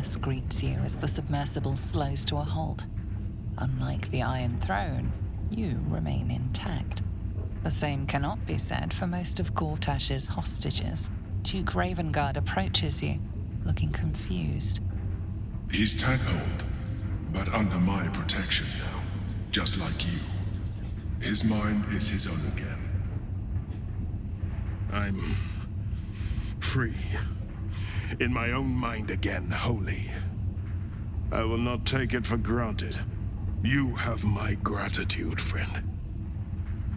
stillness greets you as the submersible slows to a halt. Unlike the Iron Throne, you remain intact. The same cannot be said for most of Gortash's hostages. Duke Ravengard approaches you, looking confused. He's tadpoled, but under my protection now, just like you. His mind is his own again. I'm free. In my own mind again, wholly. I will not take it for granted. You have my gratitude, friend.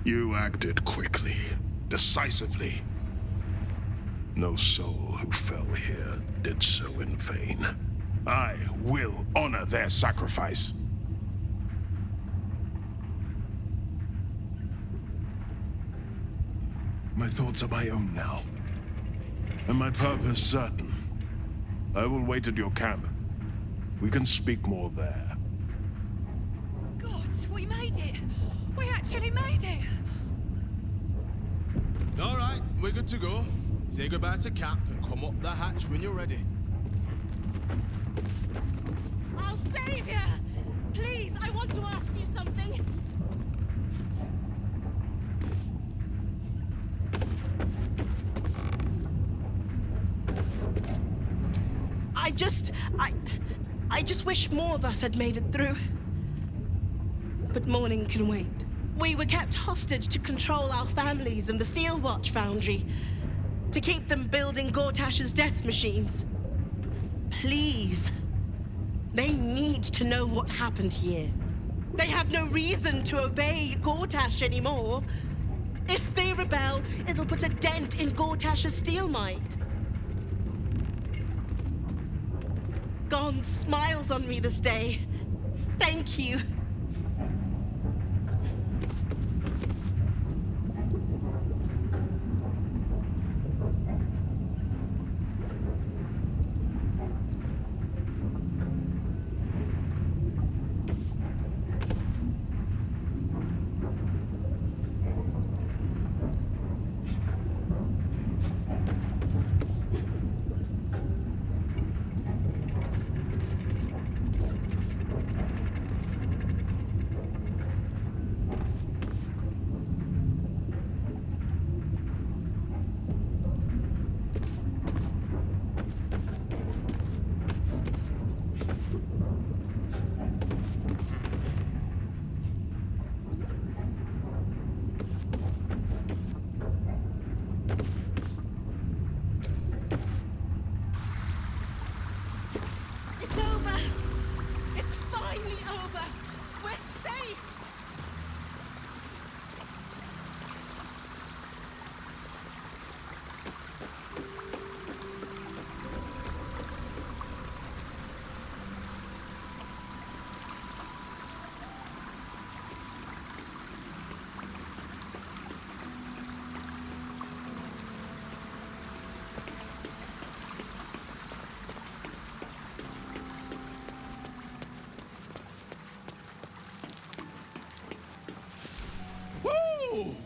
You acted quickly, decisively. No soul who fell here did so in vain. I will honor their sacrifice. My thoughts are my own now, and my purpose certain. I will wait at your camp. We can speak more there. Gods, we made it! We actually made it! All right, we're good to go. Say goodbye to Cap and come up the hatch when you're ready. I'll save you! Please, I want to ask you something. I just wish more of us had made it through. But morning can wait. We were kept hostage to control our families and the Steel Watch Foundry, to keep them building Gortash's death machines. Please. They need to know what happened here. They have no reason to obey Gortash anymore. If they rebel, it'll put a dent in Gortash's steel might. Gond smiles on me this day. Thank you.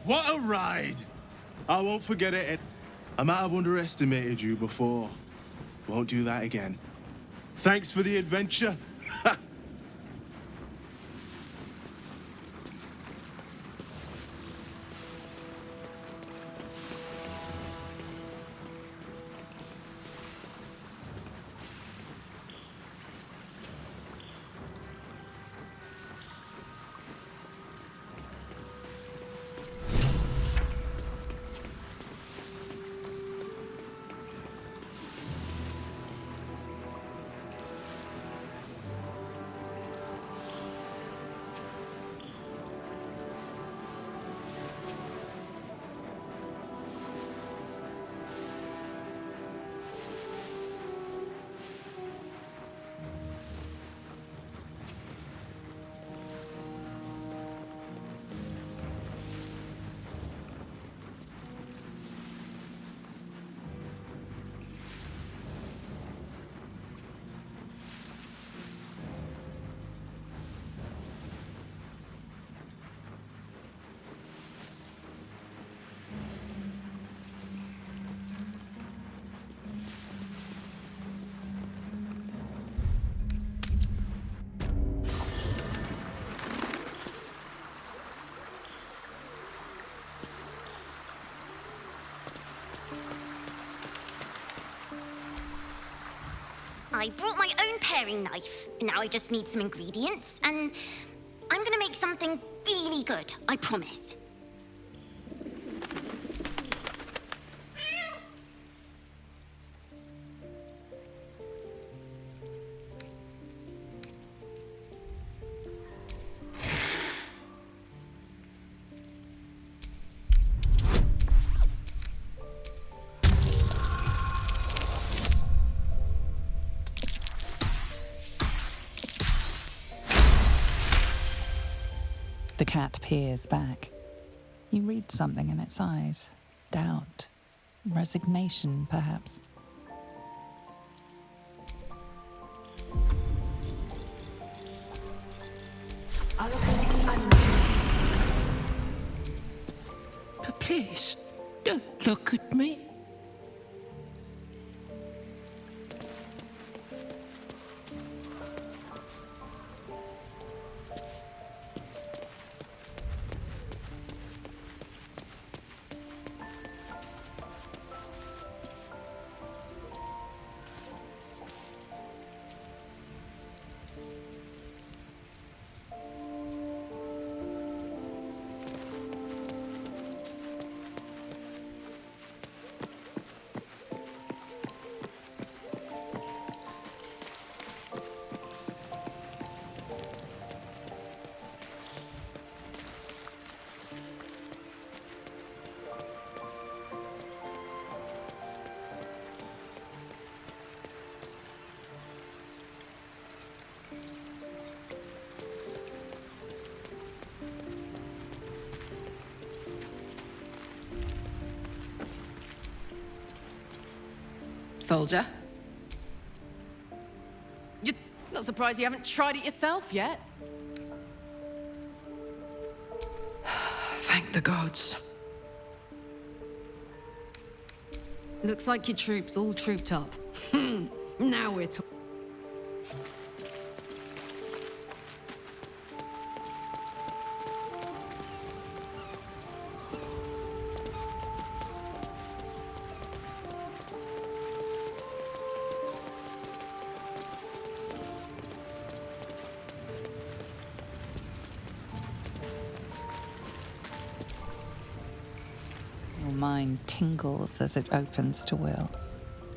What a ride! I won't forget it. I might have underestimated you before. Won't do that again. Thanks for the adventure. I brought my own paring knife. Now I just need some ingredients, and I'm gonna make something really good, I promise. The cat peers back. You read something in its eyes. Doubt. Resignation, perhaps. But please, don't look at me. Soldier? You're not surprised you haven't tried it yourself yet? Thank the gods. Looks like your troops all trooped up. Now we're talking. Your mind tingles as it opens to Will.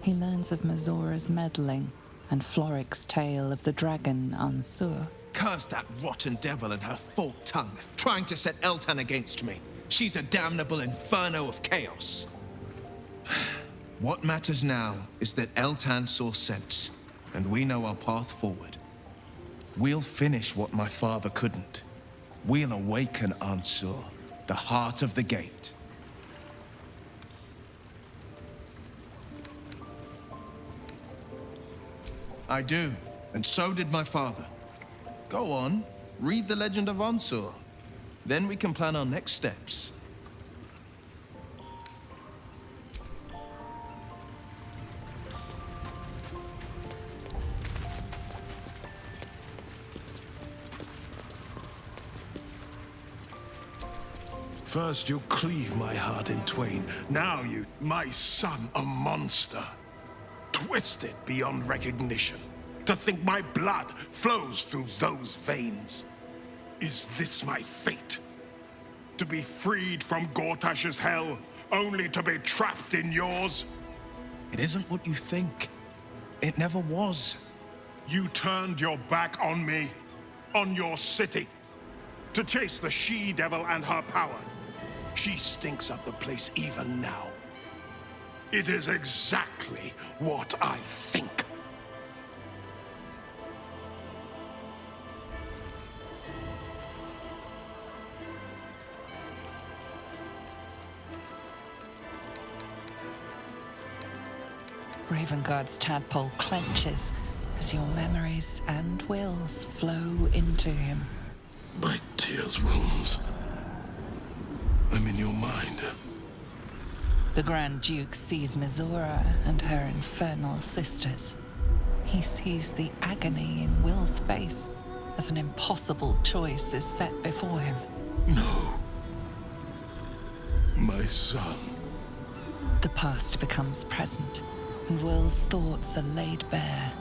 He learns of Mazora's meddling and Floric's tale of the dragon Ansur. Curse that rotten devil and her forked tongue, trying to set Eltan against me. She's a damnable inferno of chaos. What matters now is that Eltan saw sense, and we know our path forward. We'll finish what my father couldn't. We'll awaken Ansur, the heart of the gate. I do, and so did my father. Go on, read the legend of Ansur. Then we can plan our next steps. First you cleave my heart in twain. Now you, my son, a monster. Twisted beyond recognition. To think my blood flows through those veins. Is this my fate? To be freed from Gortash's hell, only to be trapped in yours? It isn't what you think. It never was. You turned your back on me, on your city, to chase the she-devil and her power. She stinks up the place even now. It is exactly what I think. Ravenguard's tadpole clenches as your memories and wills flow into him. My tears rooms. I'm in your mind. The Grand Duke sees Mizora and her infernal sisters. He sees the agony in Will's face as an impossible choice is set before him. No. My son. The past becomes present, and Will's thoughts are laid bare.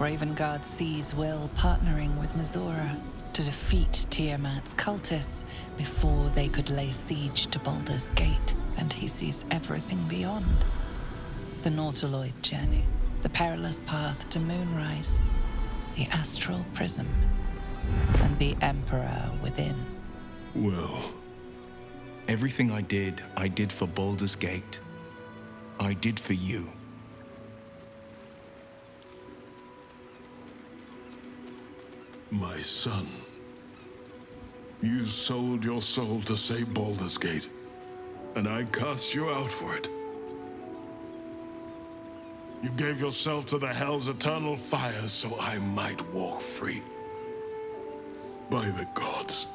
Ravengard sees Will partnering with Mizora to defeat Tiamat's cultists before they could lay siege to Baldur's Gate, and he sees everything beyond. The Nautiloid journey, the perilous path to Moonrise, the astral prism, and the Emperor within. Well, Everything I did for Baldur's Gate. I did for you. my son, you sold your soul to save Baldur's Gate, and I cast you out for it. You gave yourself to the Hell's eternal fires so I might walk free. By the gods,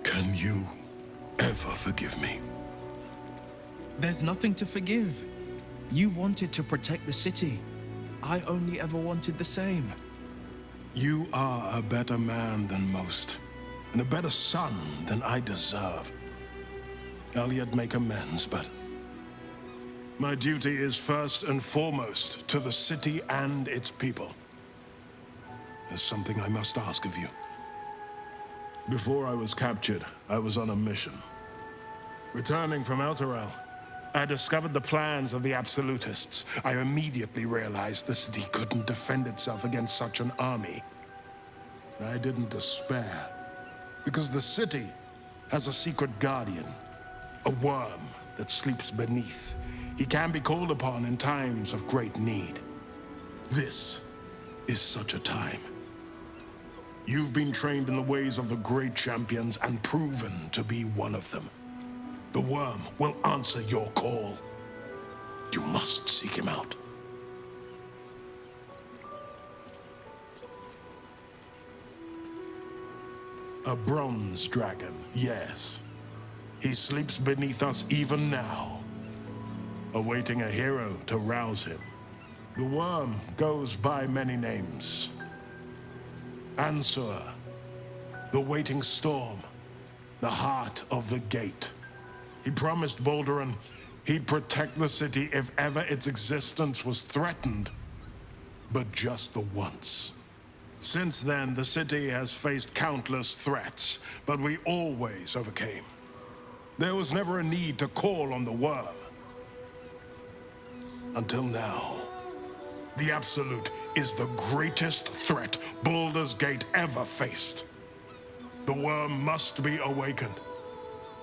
can you ever forgive me? There's nothing to forgive. You wanted to protect the city. I only ever wanted the same. You are a better man than most, and a better son than I deserve. I'll yet make amends, but my duty is first and foremost to the city and its people. There's something I must ask of you. Before I was captured, I was on a mission. Returning from Elturel, I discovered the plans of the Absolutists. I immediately realized the city couldn't defend itself against such an army. I didn't despair, because the city has a secret guardian, a worm that sleeps beneath. He can be called upon in times of great need. This is such a time. You've been trained in the ways of the great champions and proven to be one of them. The worm will answer your call. You must seek him out. A bronze dragon, yes. He sleeps beneath us even now, awaiting a hero to rouse him. The worm goes by many names. Ansur, the waiting storm, the heart of the gate. He promised Baldur he'd protect the city if ever its existence was threatened, but just the once. Since then, the city has faced countless threats, but we always overcame. There was never a need to call on the worm. Until now. The Absolute is the greatest threat Baldur's Gate ever faced. The worm must be awakened,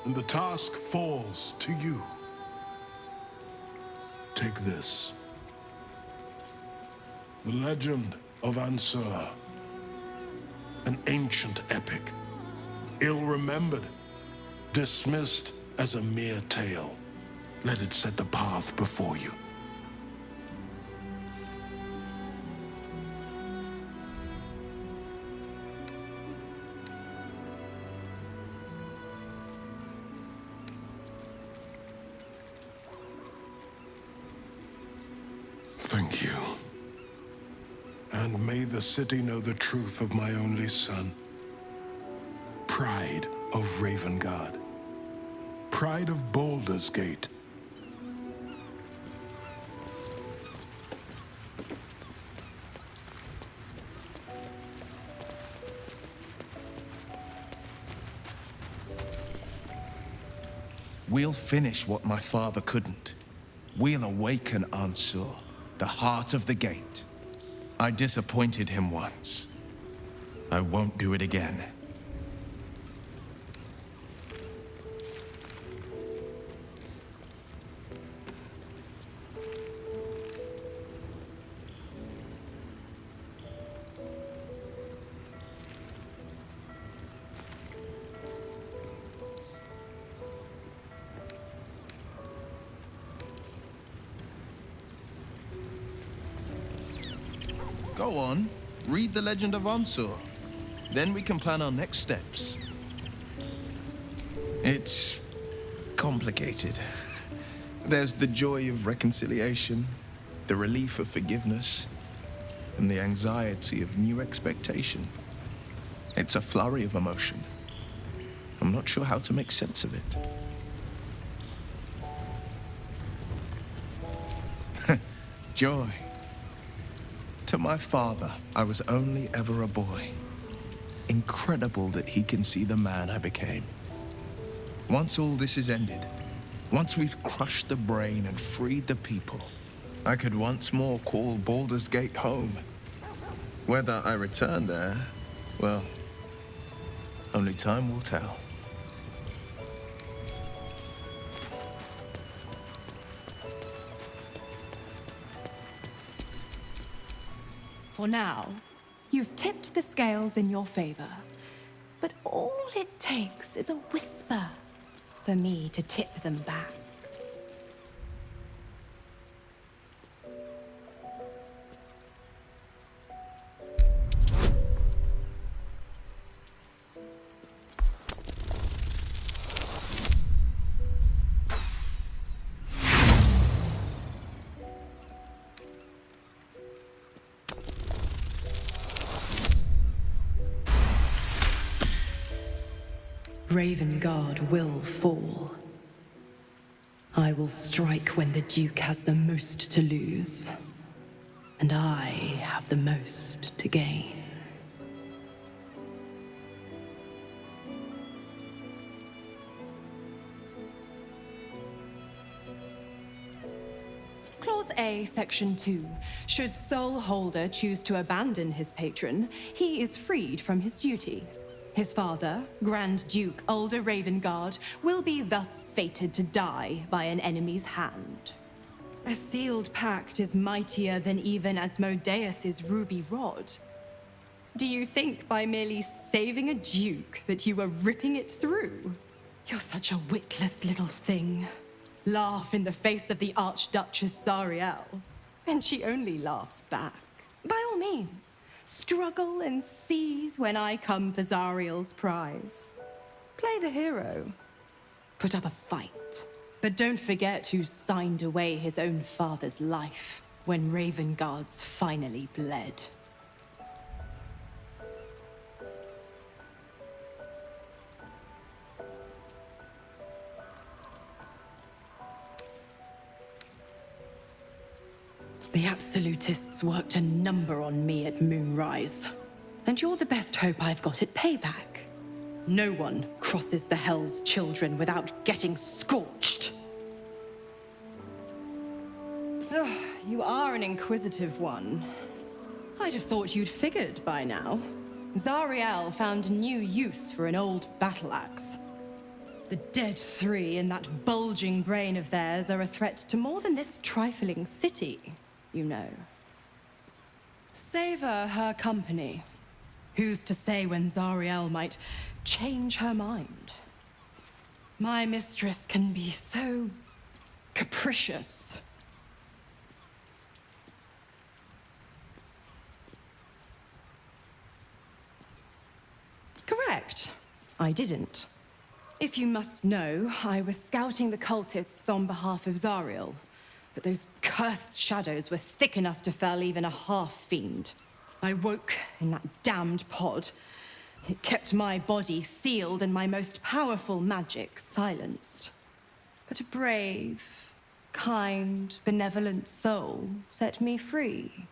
and the task falls to you. Take this. The legend of Ansur. An ancient epic, ill-remembered, dismissed as a mere tale. Let it set the path before you. Thank you. And may the city know the truth of my only son. Pride of Ravengard. Pride of Baldur's Gate. We'll finish what my father couldn't. We'll awaken Ansur, the heart of the gate. I disappointed him once. I won't do it again. Go on, read the legend of Ansur. Then we can plan our next steps. It's complicated. There's the joy of reconciliation, the relief of forgiveness, and the anxiety of new expectation. It's a flurry of emotion. I'm not sure how to make sense of it. Joy. To my father, I was only ever a boy. Incredible that he can see the man I became. Once all this is ended, once we've crushed the brain and freed the people, I could once more call Baldur's Gate home. Whether I return there, well, only time will tell. For now, you've tipped the scales in your favor. But all it takes is a whisper for me to tip them back. Ravengard will fall. I will strike when the Duke has the most to lose, and I have the most to gain. Clause A, Section 2. Should Soul Holder choose to abandon his patron, he is freed from his duty. His father, Grand Duke Ulder Ravengard, will be thus fated to die by an enemy's hand. A sealed pact is mightier than even Asmodeus's ruby rod. Do you think by merely saving a duke that you were ripping it through? You're such a witless little thing. Laugh in the face of the Archduchess Zariel, and she only laughs back. By all means. Struggle and seethe when I come for Zariel's prize. Play the hero. Put up a fight. But don't forget who signed away his own father's life when Ravengard's finally bled. The Absolutists worked a number on me at Moonrise. And you're the best hope I've got at payback. No one crosses the Hell's Children without getting scorched. Ugh, you are an inquisitive one. I'd have thought you'd figured by now. Zariel found new use for an old battle axe. The dead three in that bulging brain of theirs are a threat to more than this trifling city. You know. Savor her company. Who's to say when Zariel might change her mind? My mistress can be so capricious. Correct. I didn't. If you must know, I was scouting the cultists on behalf of Zariel. But those cursed shadows were thick enough to fell even a half-fiend. I woke in that damned pod. It kept my body sealed and my most powerful magic silenced. But a brave, kind, benevolent soul set me free.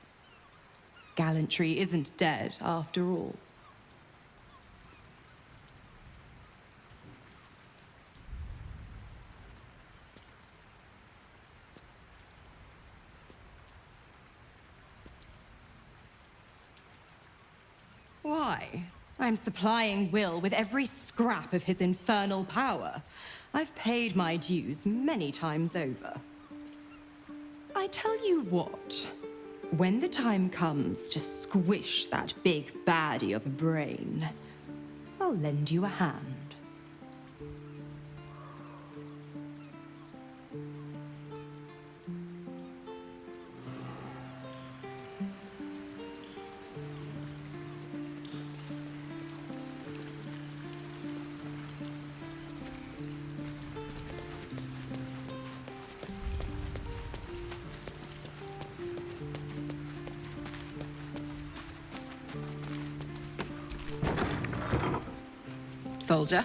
Gallantry isn't dead after all. Why? I'm supplying Will with every scrap of his infernal power. I've paid my dues many times over. I tell you what, when the time comes to squish that big baddie of a brain, I'll lend you a hand. Soldier.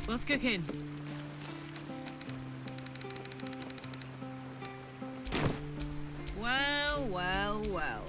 What's cooking? well, well.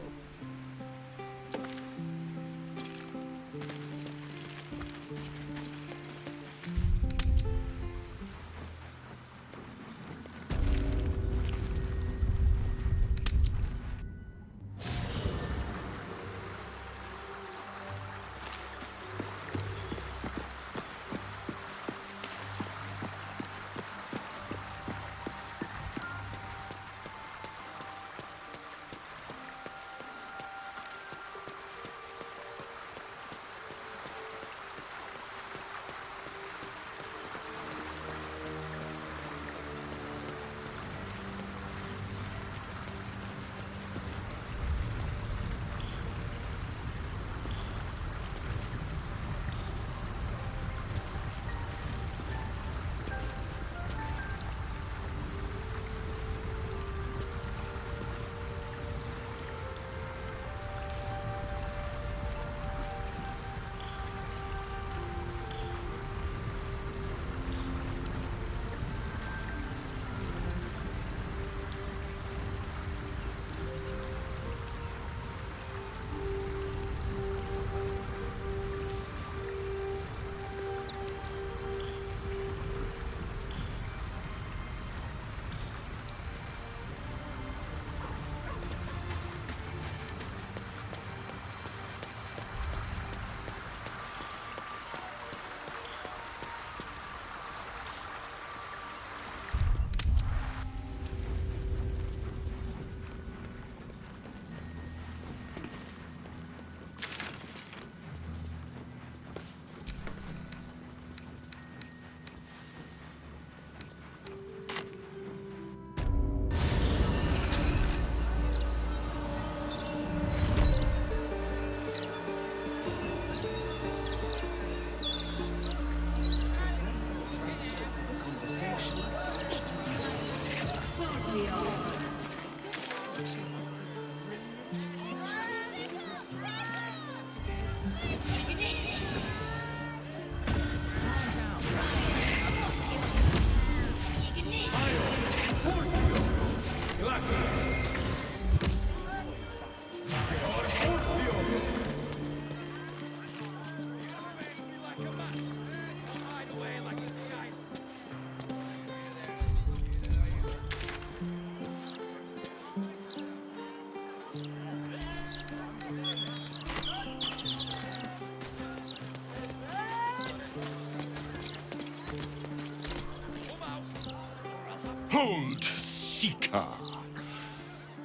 Hold, Seeker!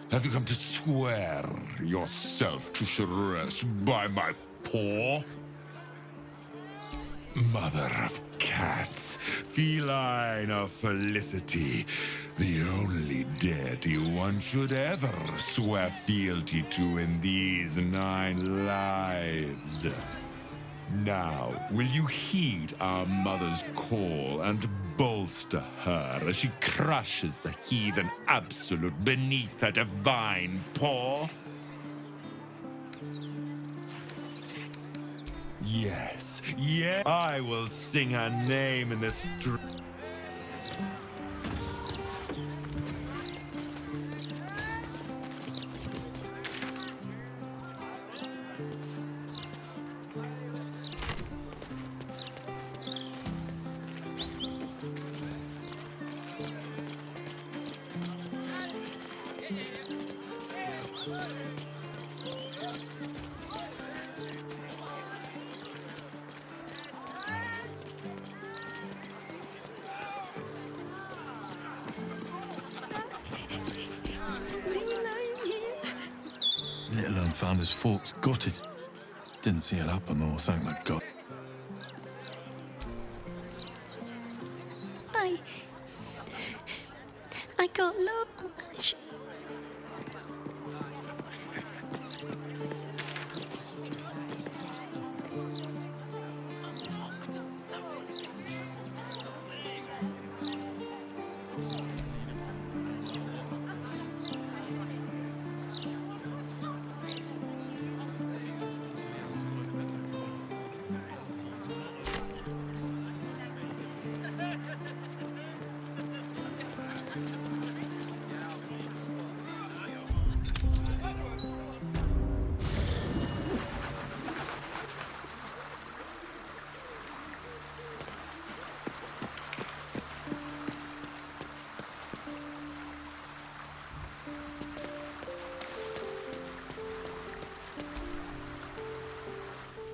Have you come to swear yourself to Shress by my paw? Mother of cats, feline of felicity, the only deity one should ever swear fealty to in these 9 lives. Now, will you heed our mother's call and bolster her as she crushes the heathen absolute beneath her divine paw? Yes, I will sing her name in the street. Little un found his forks gutted. Didn't see it happen though, thank the God. I got lost.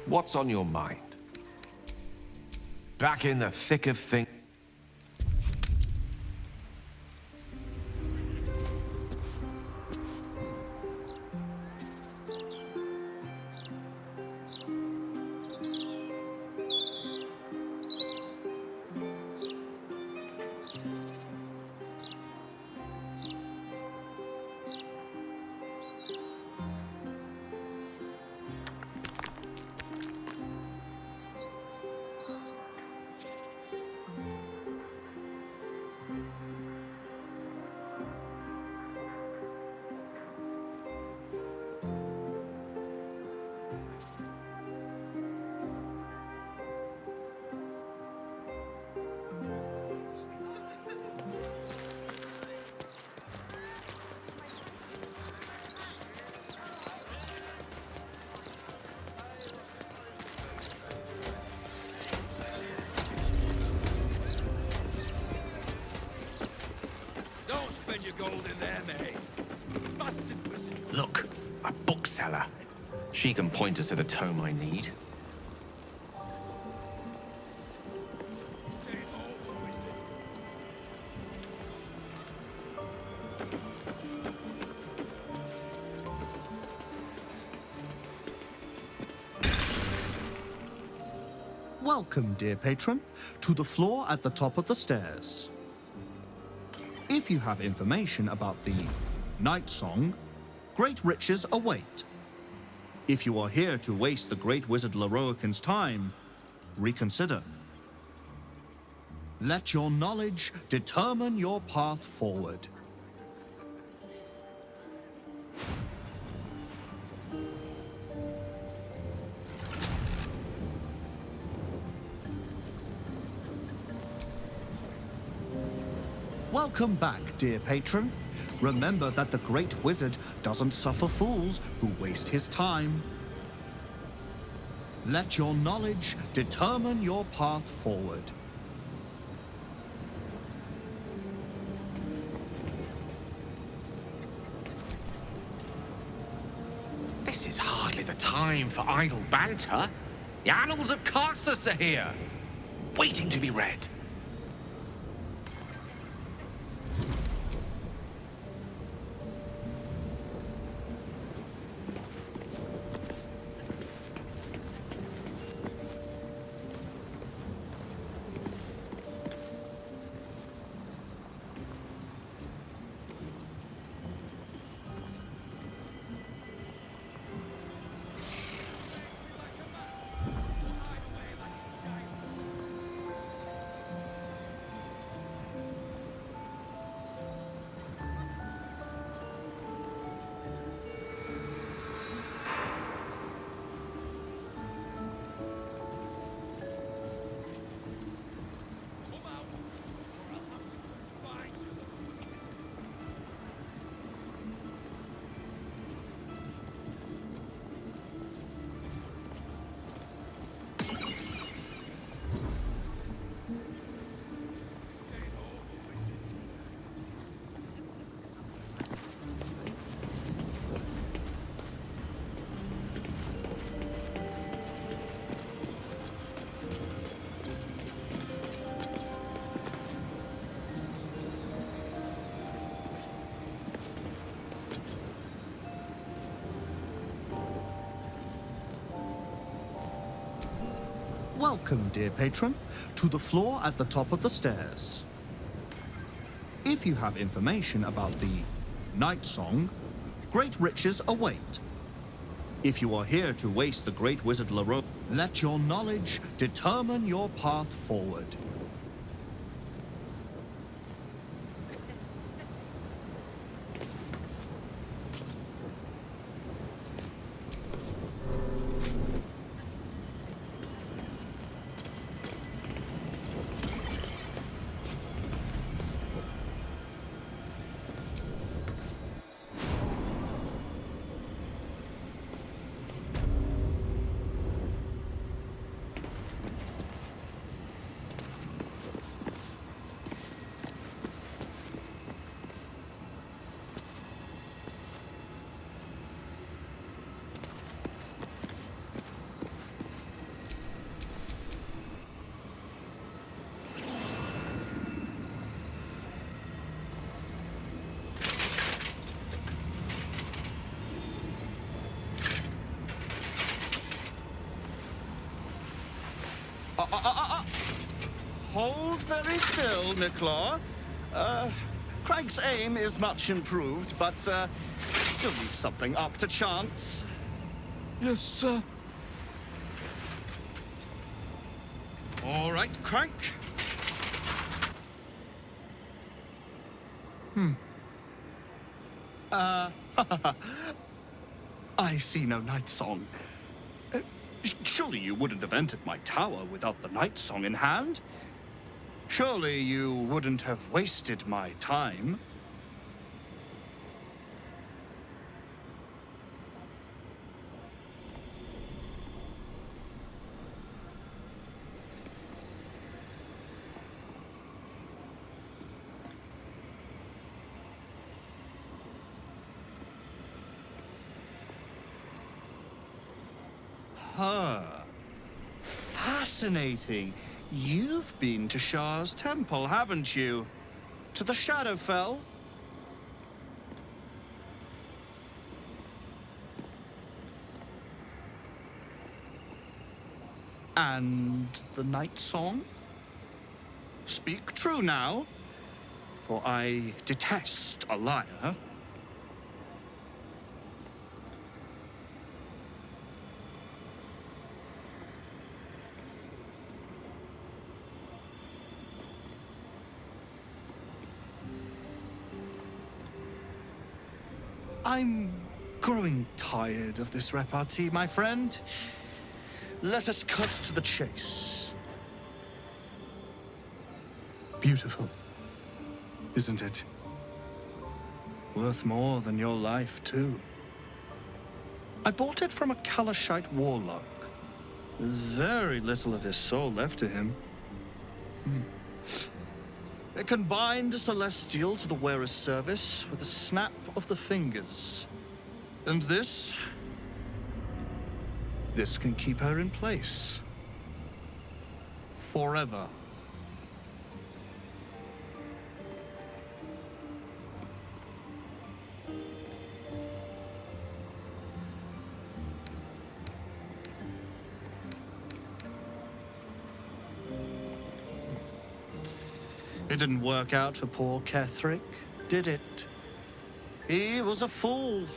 What's on your mind? Back in the thick of things. Look, a bookseller. She can point us to the tome I need. Welcome, dear patron, to the floor at the top of the stairs. If you have information about the Night Song, great riches await. If you are here to waste the great wizard Leroican's time, reconsider. Let your knowledge determine your path forward. Welcome back, dear patron. Remember that the great wizard doesn't suffer fools who waste his time. Let your knowledge determine your path forward. This is hardly the time for idle banter. The annals of Carsus are here, waiting to be read. Welcome, dear patron, to the floor at the top of the stairs. If you have information about the Night Song, great riches await. If you are here to waste the great wizard Leroy, let your knowledge determine your path forward. Hold very still, Nicklaw. Craig's aim is much improved, but still leaves something up to chance. Yes, sir. All right, Craig. I see no night song. Surely you wouldn't have entered my tower without the night song in hand? Surely you wouldn't have wasted my time? Fascinating. You've been to Shah's temple, haven't you? To the Shadowfell? And the night song? Speak true now, for I detest a liar. I'm growing tired of this repartee, my friend. Let us cut to the chase. Beautiful, isn't it? Worth more than your life, too. I bought it from a Kalashite warlock. There's very little of his soul left to him. It can bind a celestial to the wearer's service with a snap of the fingers. And this can keep her in place. Forever. It didn't work out for poor Ketherick, did it? He was a fool.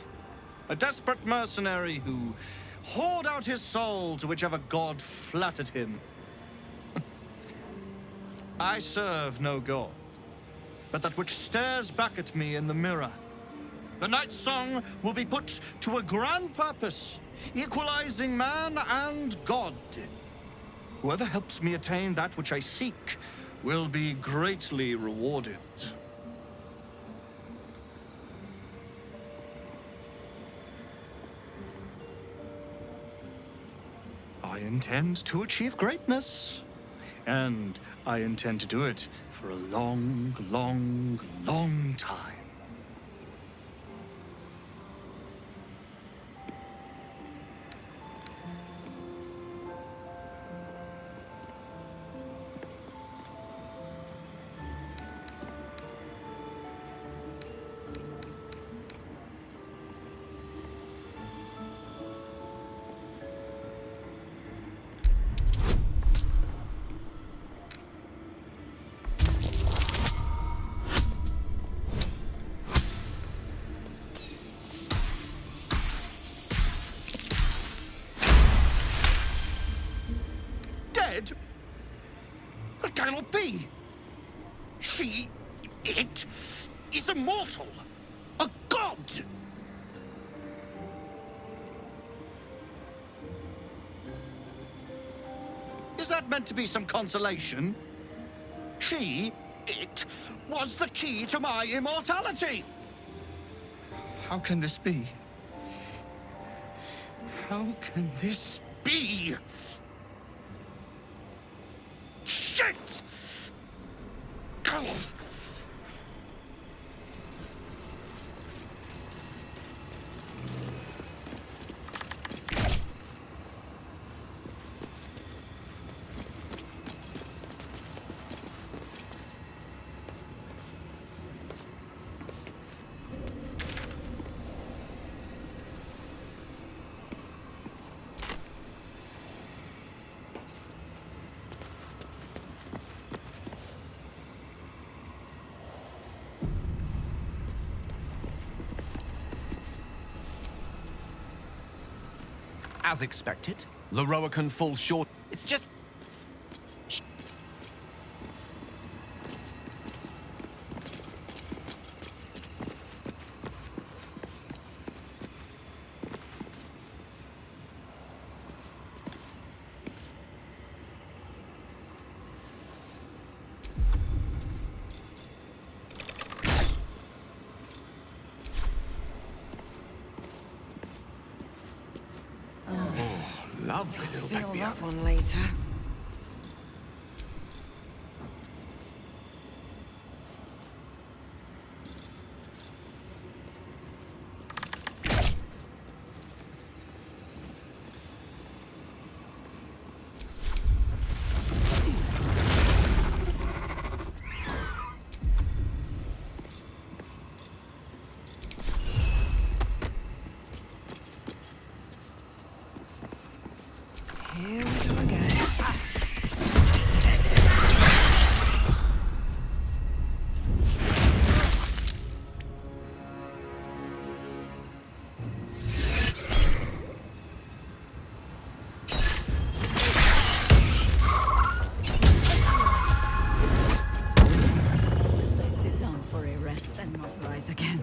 A desperate mercenary who hoard out his soul to whichever god flattered him. I serve no god, but that which stares back at me in the mirror. The night song will be put to a grand purpose, equalizing man and god. Whoever helps me attain that which I seek will be greatly rewarded. I intend to achieve greatness, and I intend to do it for a long, long, long time. That cannot be. It is immortal. A god. Is that meant to be some consolation? It was the key to my immortality. How can this be? How can this be? Shit! As expected, Leroican falls short. It's just... Lovely little Feel baby. that one later. Here we go again. Just I sit down for a rest and not rise again.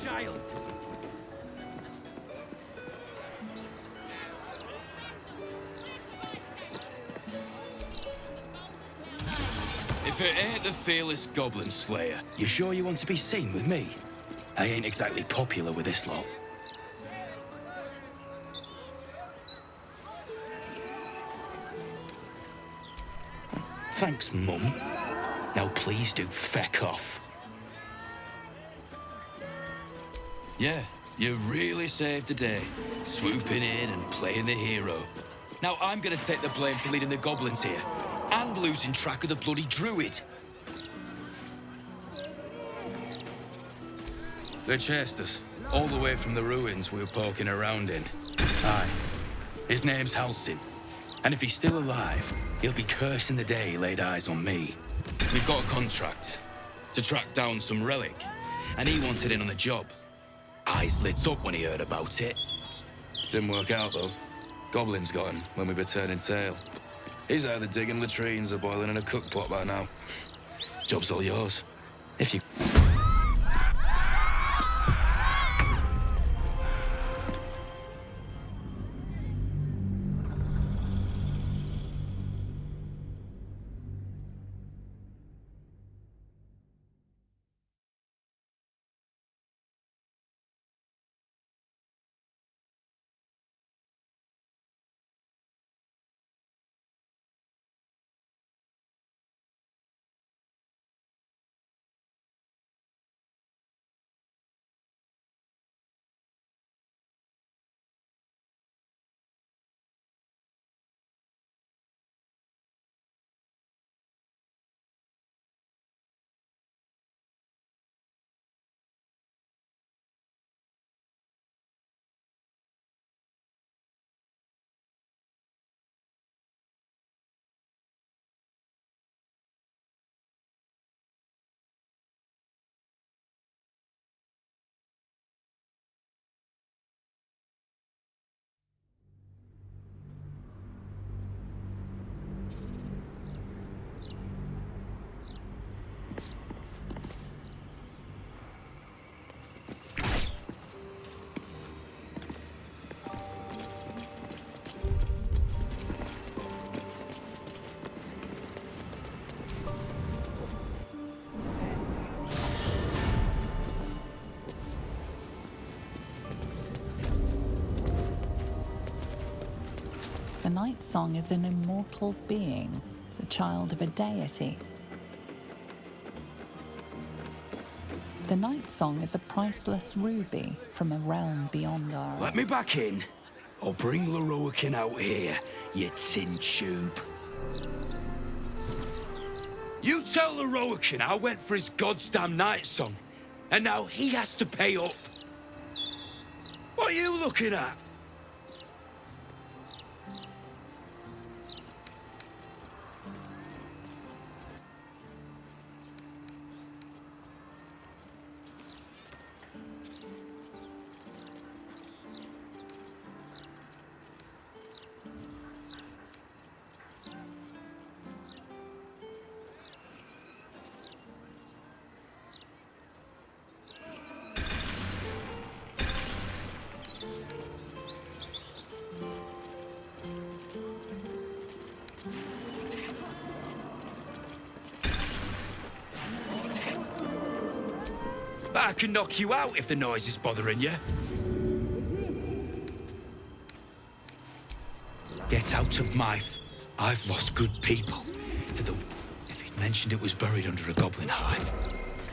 child. If it ain't the fearless Goblin Slayer, you sure you want to be seen with me? I ain't exactly popular with this lot. Thanks, Mum. Now please do feck off. Yeah, you really saved the day, swooping in and playing the hero. Now I'm gonna take the blame for leading the goblins here, and losing track of the bloody druid. They chased us, all the way from the ruins we were poking around in. Aye, his name's Halsin, and if he's still alive, he'll be cursing the day he laid eyes on me. We've got a contract to track down some relic, and he wanted in on the job. Eyes lit up when he heard about it. Didn't work out, though. Goblins got him when we were turning tail. He's either digging latrines or boiling in a cookpot by now. Job's all yours. If you... The Night Song is an immortal being, the child of a deity. The Night Song is a priceless ruby from a realm beyond our own. Let me back in, or bring Loroakin out here, you tin tube. You tell Loroakin I went for his goddamn Night Song, and now he has to pay up. What are you looking at? I can knock you out if the noise is bothering you. Get out of my... I've lost good people to the... If he'd mentioned it was buried under a goblin hive,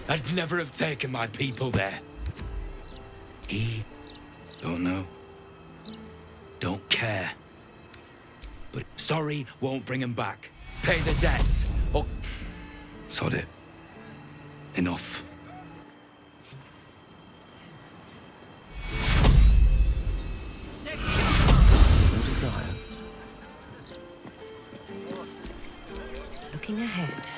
I'd never have taken my people there. He... Don't know. Don't care. But sorry won't bring him back. Pay the debts, or... Sod it. Enough. Looking ahead.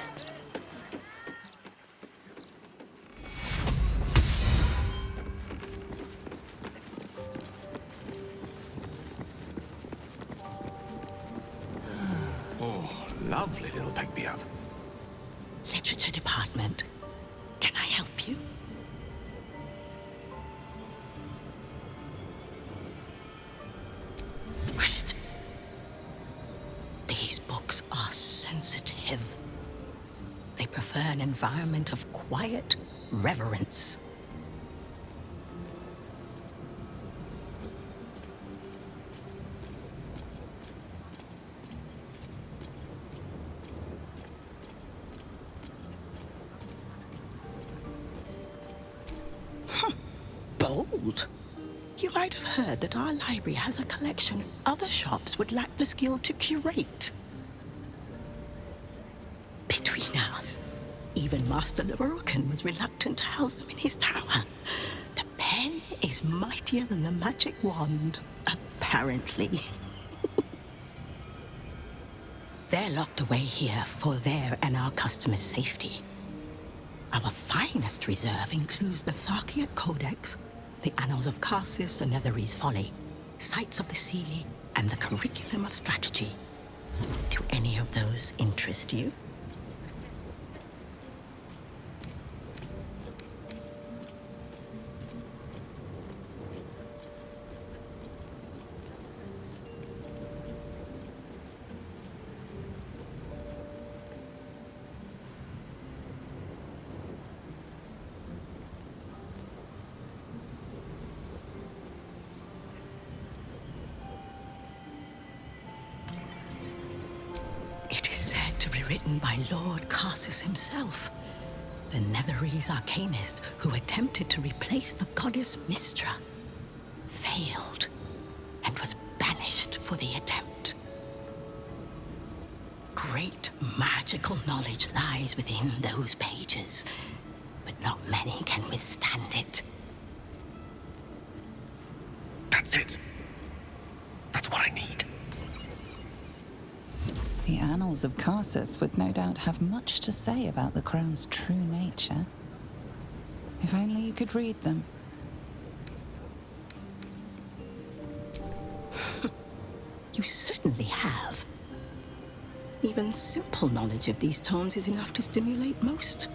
Oh, lovely little pick-me-up. Literature department. Can I help you? orcs are sensitive. They prefer an environment of quiet reverence. Bold. You might have heard that our library has a collection other shops would lack the skill to curate. Between us, even Master Leverokin was reluctant to house them in his tower. The pen is mightier than the magic wand, apparently. They're locked away here for their and our customers' safety. Our finest reserve includes the Tharkiat Codex, the Annals of Karsus and Netherese Folly, Sites of the Seelie, and the Curriculum of Strategy. Do any of those interest you? Written by Lord Karsus himself, the Netherese arcanist who attempted to replace the goddess Mystra, failed, and was banished for the attempt. Great magical knowledge lies within those pages, but not many can withstand it. That's it. That's what I need. The Annals of Karsus would no doubt have much to say about the crown's true nature. If only you could read them. You certainly have. Even simple knowledge of these tomes is enough to stimulate most.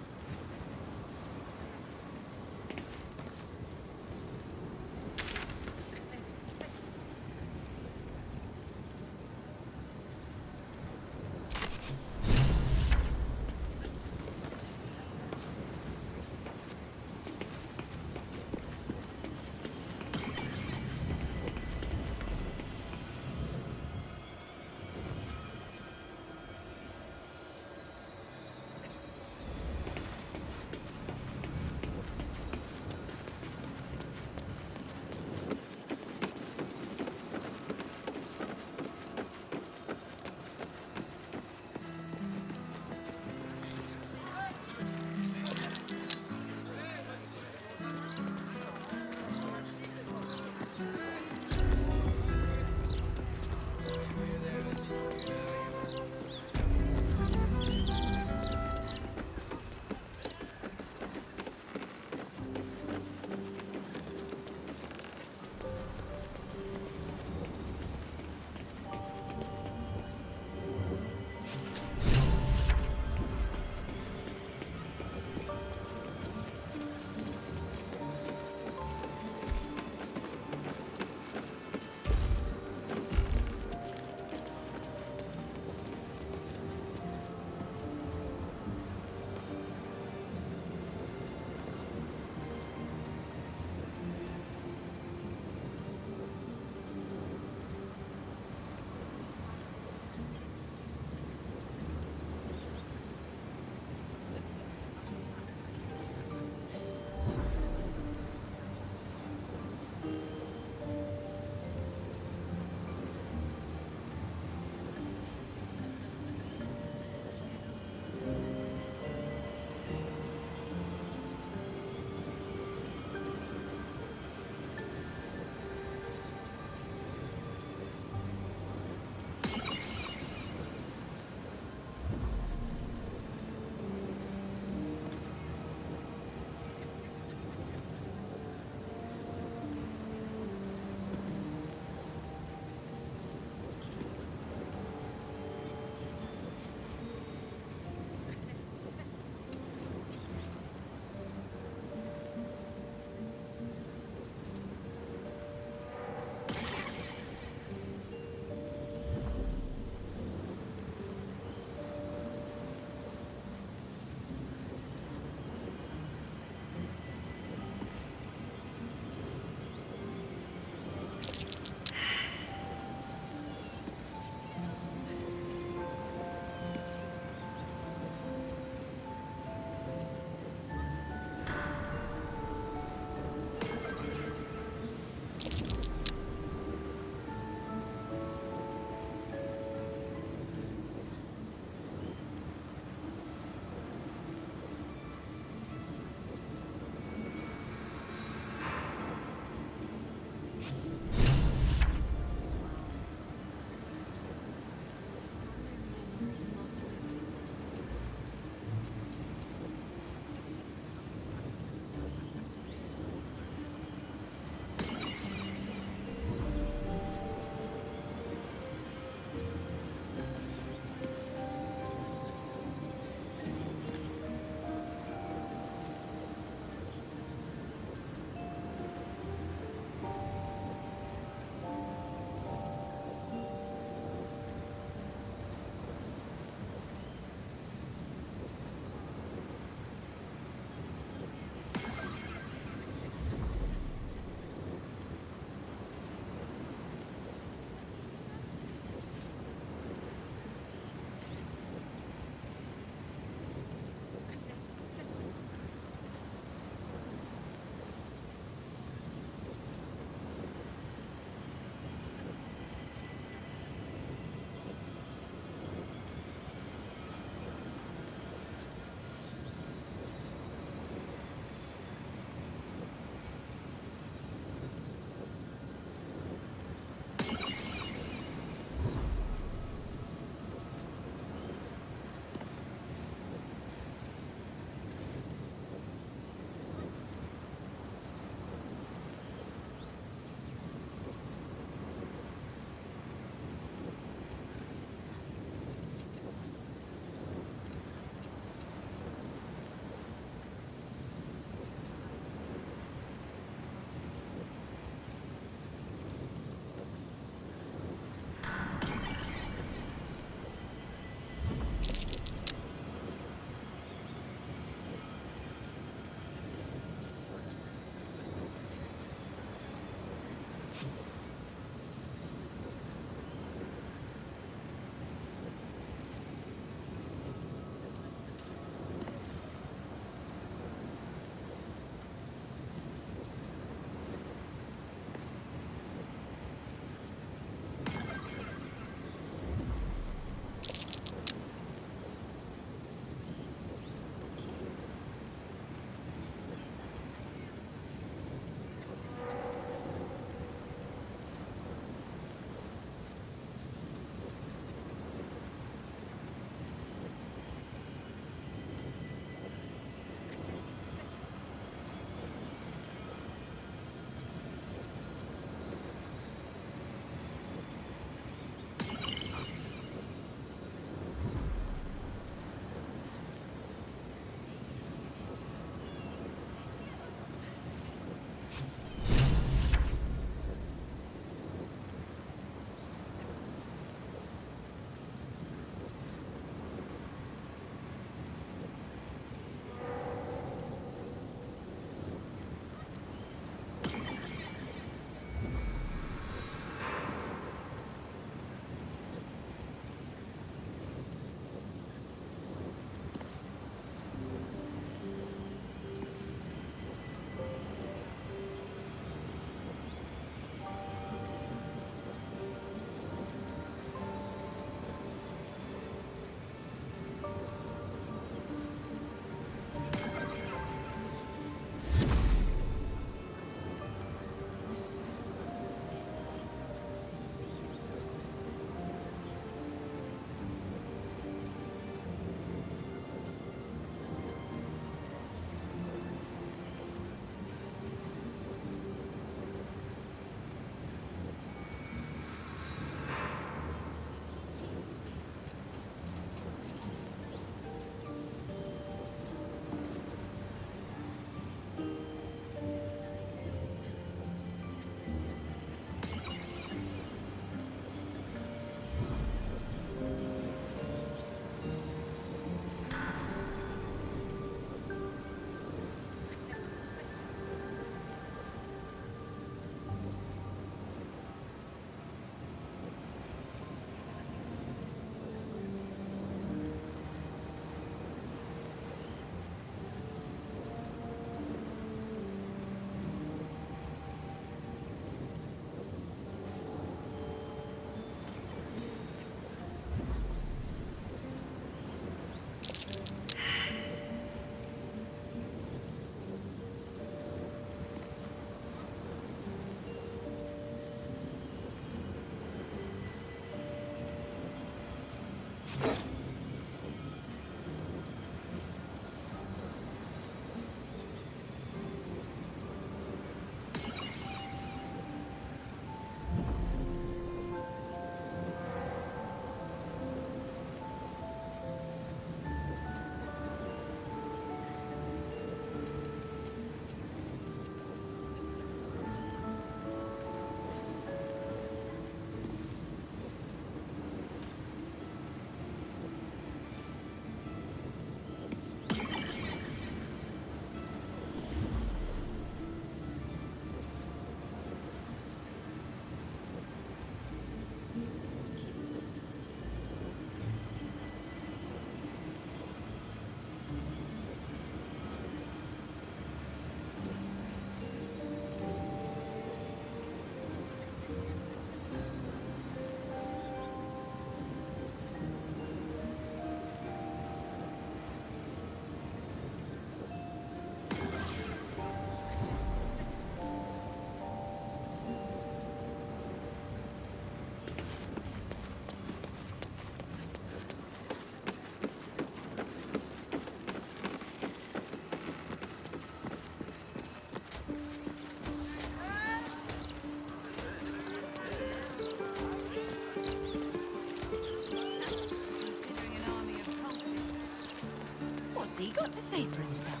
to say for himself.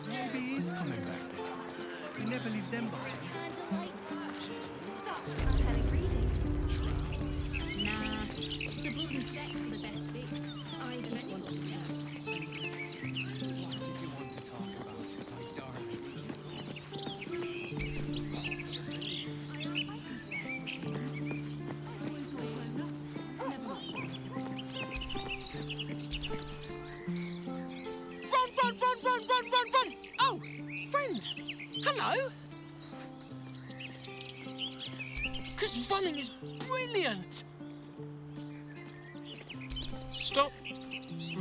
Maybe he's coming back this time. We never leave them behind. Candlelight poetry. Such compelling reading. Nah, the book and sex are the best bits. I don't want to chat. What did you want to talk about, my darling? Run! Oh, friend! Hello? Because running is brilliant! Stop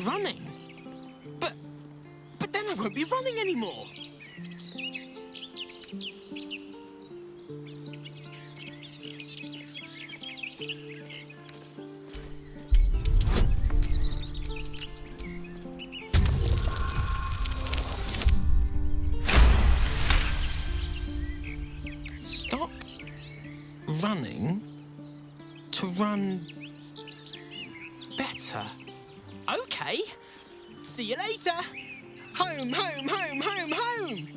running? But then I won't be running anymore! Stop running to run better. Okay. See you later. Home, home, home, home, home.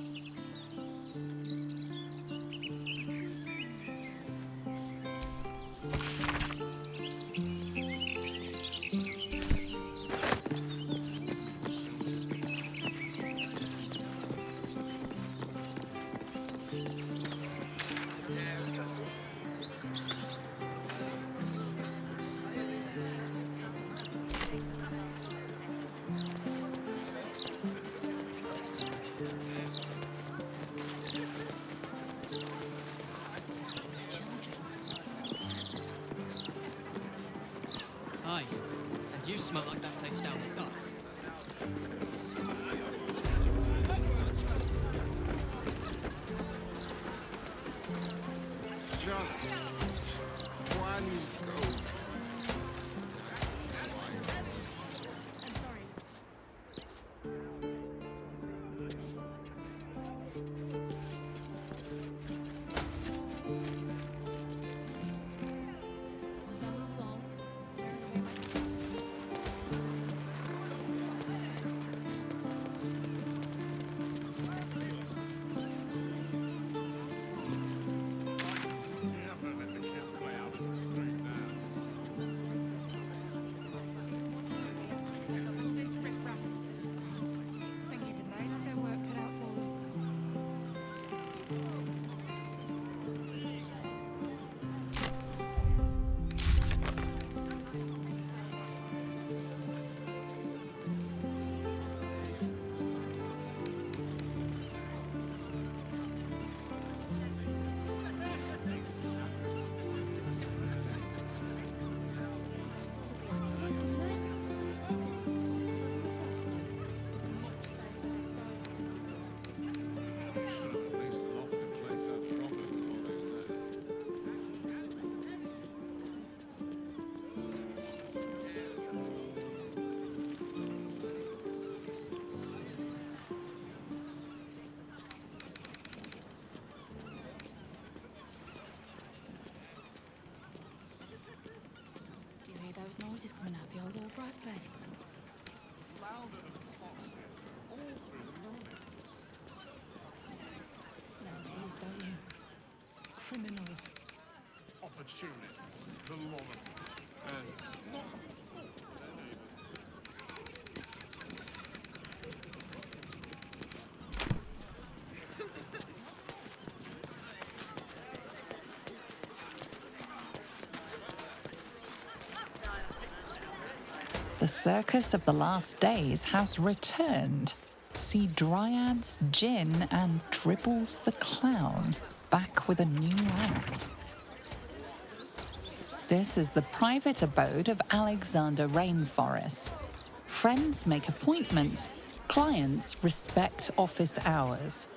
Hi. And you smell like that place down the dock. Just one go. Those noises coming out the old Albright place. Louder than foxes, all through the morning. Nowadays, don't you? Criminals. Opportunists, the lot of them. And not a thought for their neighbours. The circus of the last days has returned. See Dryads, Jin, and Dribbles the Clown back with a new act. This is the private abode of Alexander Rainforest. Friends make appointments, clients respect office hours.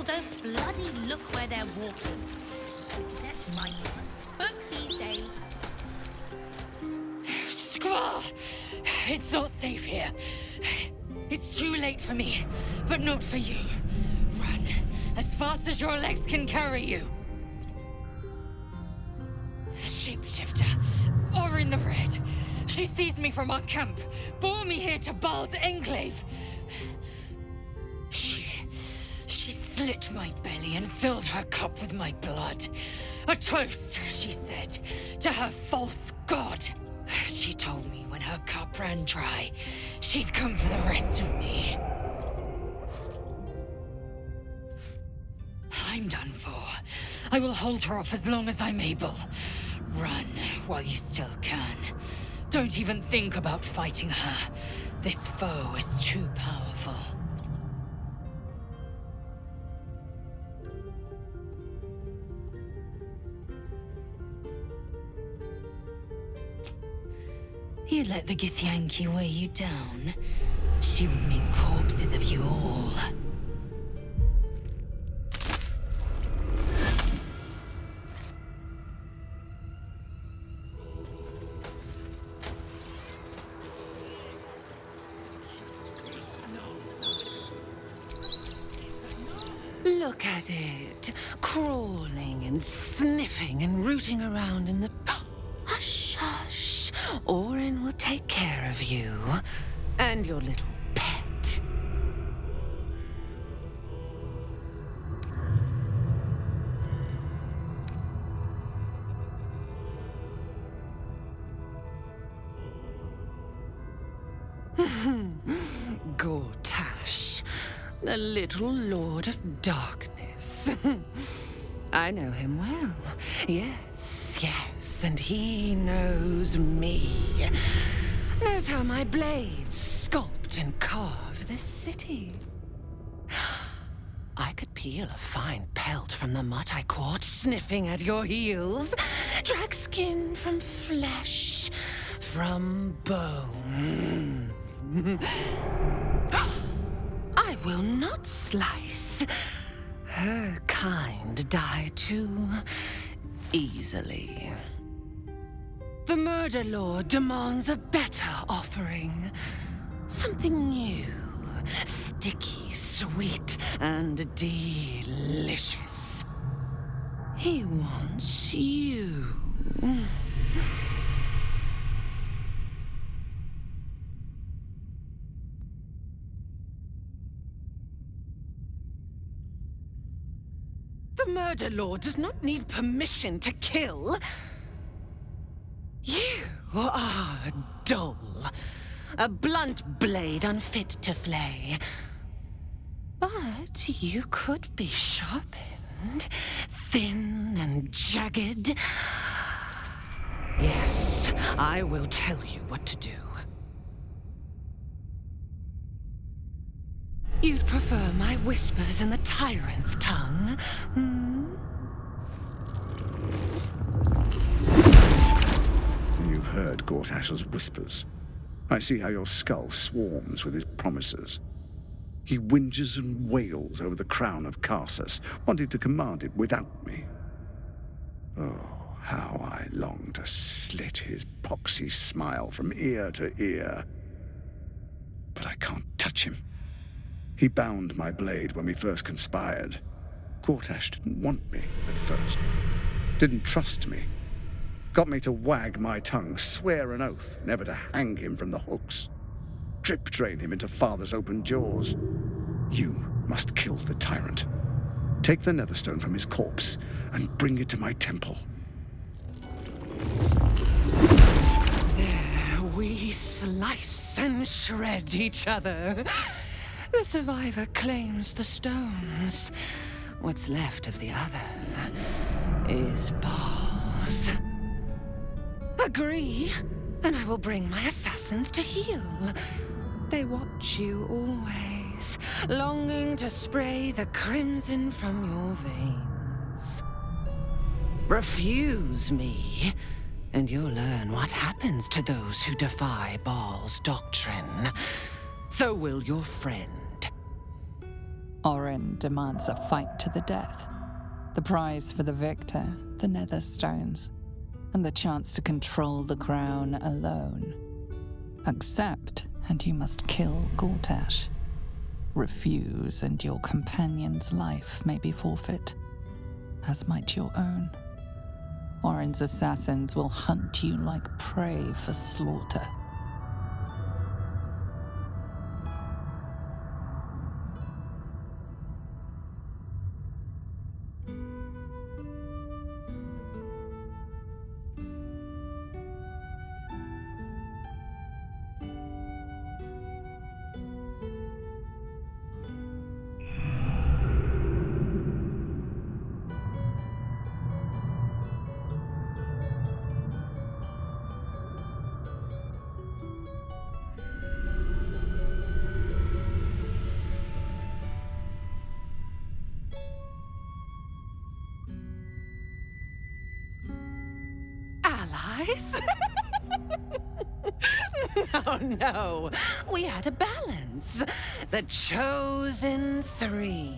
people don't bloody look where they're walking. Because that's my book these days. Squaw! It's not safe here. It's too late for me, but not for you. Run as fast as your legs can carry you. The shapeshifter, or in the red. She seized me from our camp, bore me here to Baal's enclave. She slit my belly and filled her cup with my blood. A toast, she said, to her false god. She told me when her cup ran dry, she'd come for the rest of me. I'm done for. I will hold her off as long as I'm able. Run while you still can. Don't even think about fighting her. This foe is too powerful. You let the Githyanki weigh you down, she would make corpses of you all. Look at it, crawling and sniffing and rooting around in the... Hush, hush. Orin will take care of you and your little pet. Gortash, the little Lord of Darkness. I know him well. Yes, yes, and he knows me. Knows how my blades sculpt and carve this city. I could peel a fine pelt from the mutt I caught sniffing at your heels. Drag skin from flesh, from bone. I will not slice. Her kind die too easily. The Murder Lord demands a better offering. Something new, sticky, sweet, and delicious. He wants you. The Murder Lord does not need permission to kill. You are dull. A blunt blade unfit to flay. But you could be sharpened, thin and jagged. Yes, I will tell you what to do. You'd prefer my whispers in the tyrant's tongue, hmm? You've heard Gortash's whispers. I see how your skull swarms with his promises. He whinges and wails over the crown of Karsus, wanting to command it without me. Oh, how I long to slit his poxy smile from ear to ear. But I can't touch him. He bound my blade when we first conspired. Gortash didn't want me at first. Didn't trust me. Got me to wag my tongue, swear an oath never to hang him from the hooks. Drip drain him into father's open jaws. You must kill the tyrant. Take the netherstone from his corpse and bring it to my temple. There we slice and shred each other. The survivor claims the stones. What's left of the other is Baal's. Agree, and I will bring my assassins to heal. They watch you always, longing to spray the crimson from your veins. Refuse me, and you'll learn what happens to those who defy Baal's doctrine. So will your friend. Orin demands a fight to the death. The prize for the victor, the nether stones, and the chance to control the crown alone. Accept, and you must kill Gortash. Refuse, and your companion's life may be forfeit, as might your own. Orin's assassins will hunt you like prey for slaughter. Allies? No. We had a balance. The chosen three.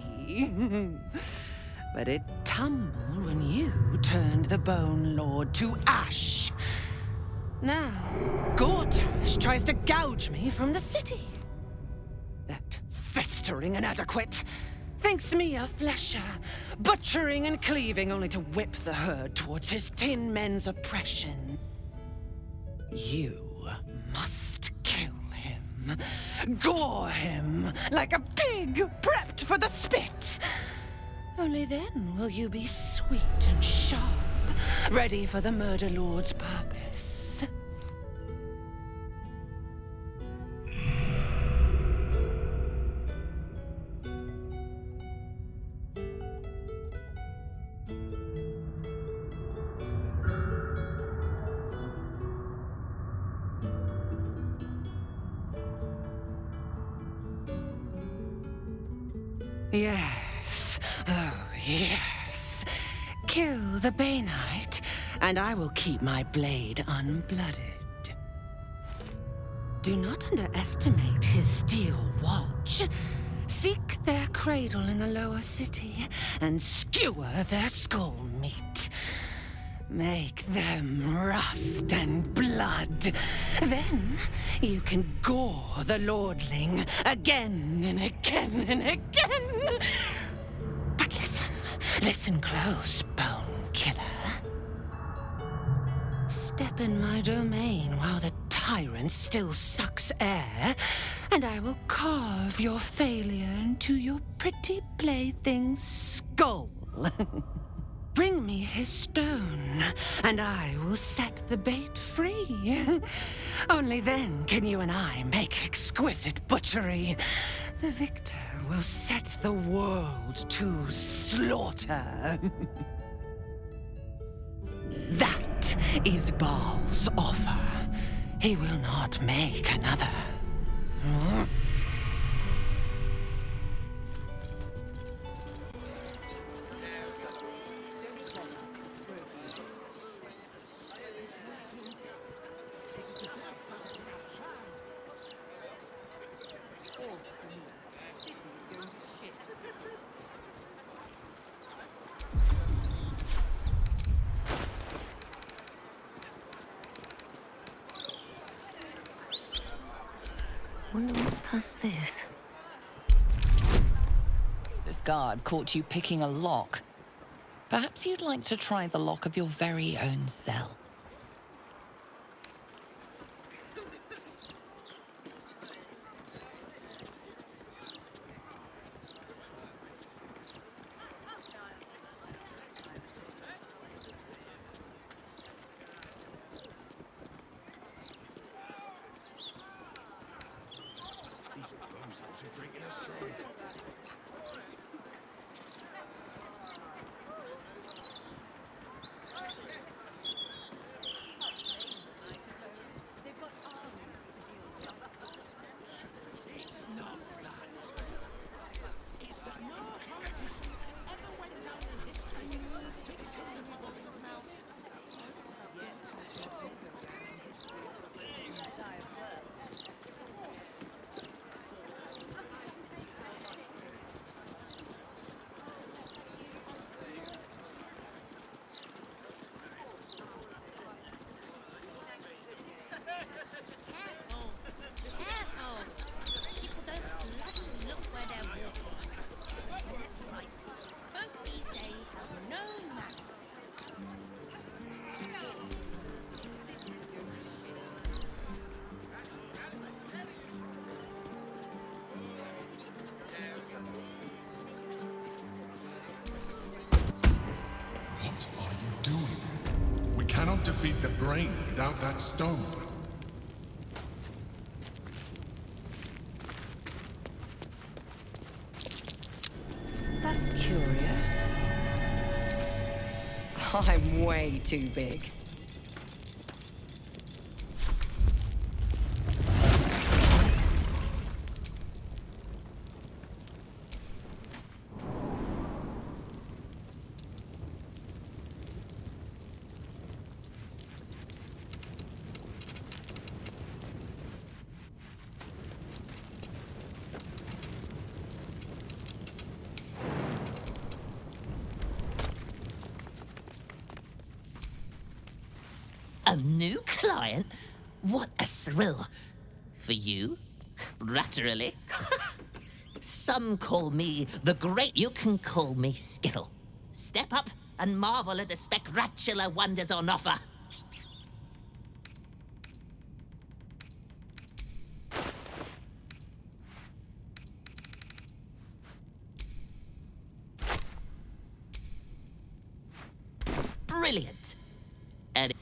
But it tumbled when you turned the Bone Lord to ash. Now, Gortash tries to gouge me from the city. That festering inadequate thinks me a flesher, butchering and cleaving only to whip the herd towards his tin men's oppression. You must kill him, gore him like a pig prepped for the spit. Only then will you be sweet and sharp, ready for the Murder Lord's purpose. Yes, oh yes. Kill the Bay Knight, and I will keep my blade unblooded. Do not underestimate his steel watch. Seek their cradle in the lower city, and skewer their skull meat. Make them rust and blood. Then you can gore the lordling again and again and again. But listen close, Bone Killer. Step in my domain while the tyrant still sucks air, and I will carve your failure into your pretty plaything's skull. Bring me his stone, and I will set the bait free. Only then can you and I make exquisite butchery. The victor will set the world to slaughter. That is Baal's offer. He will not make another. Wonder what's past this. This guard caught you picking a lock. Perhaps you'd like to try the lock of your very own cell. defeat the brain without that stone. That's curious. I'm way too big. A new client? What a thrill. For you? Latterly? Some call me the Great. You can call me Skiffle. Step up and marvel at the spectacular wonders on offer. Brilliant. And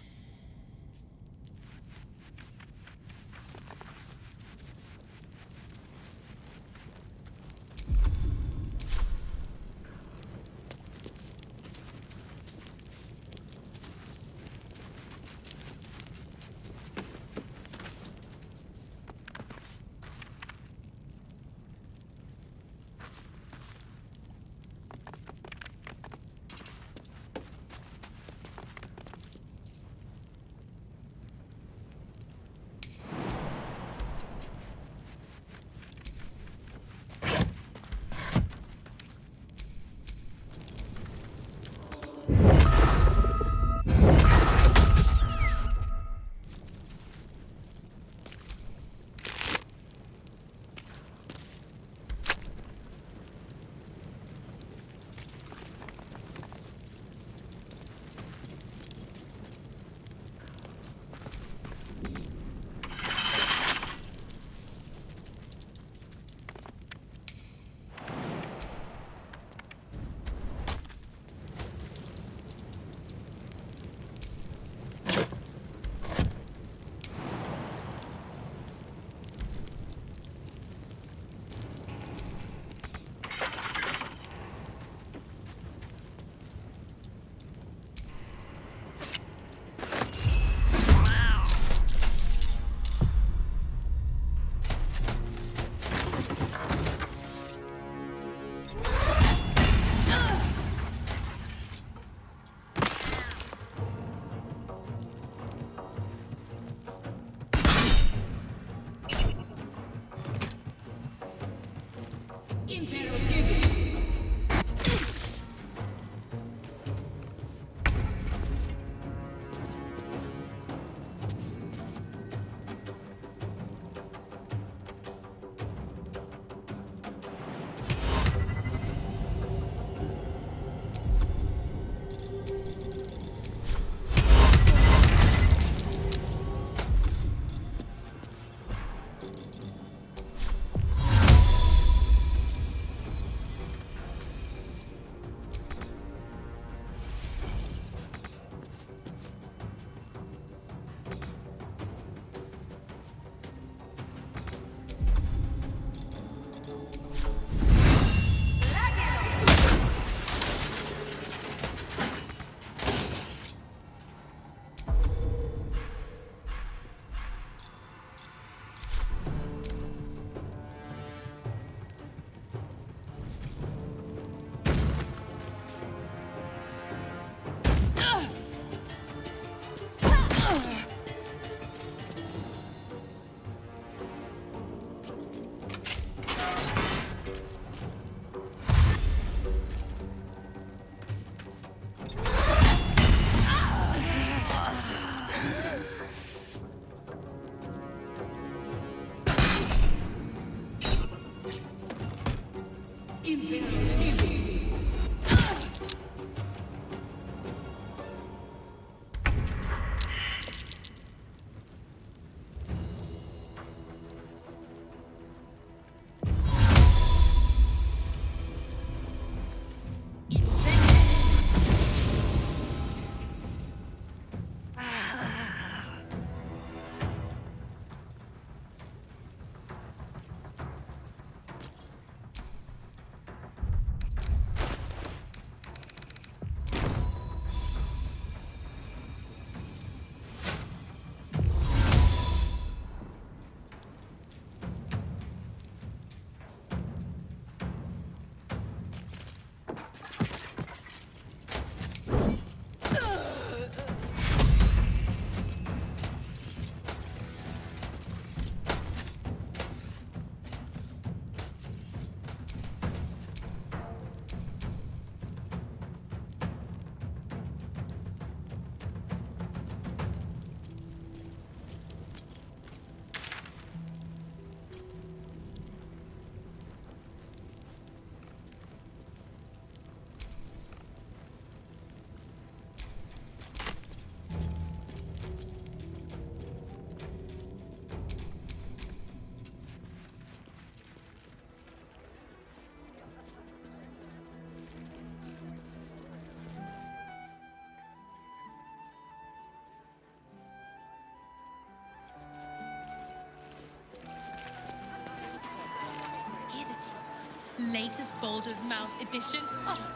latest Baldur's Mouth edition. Oh,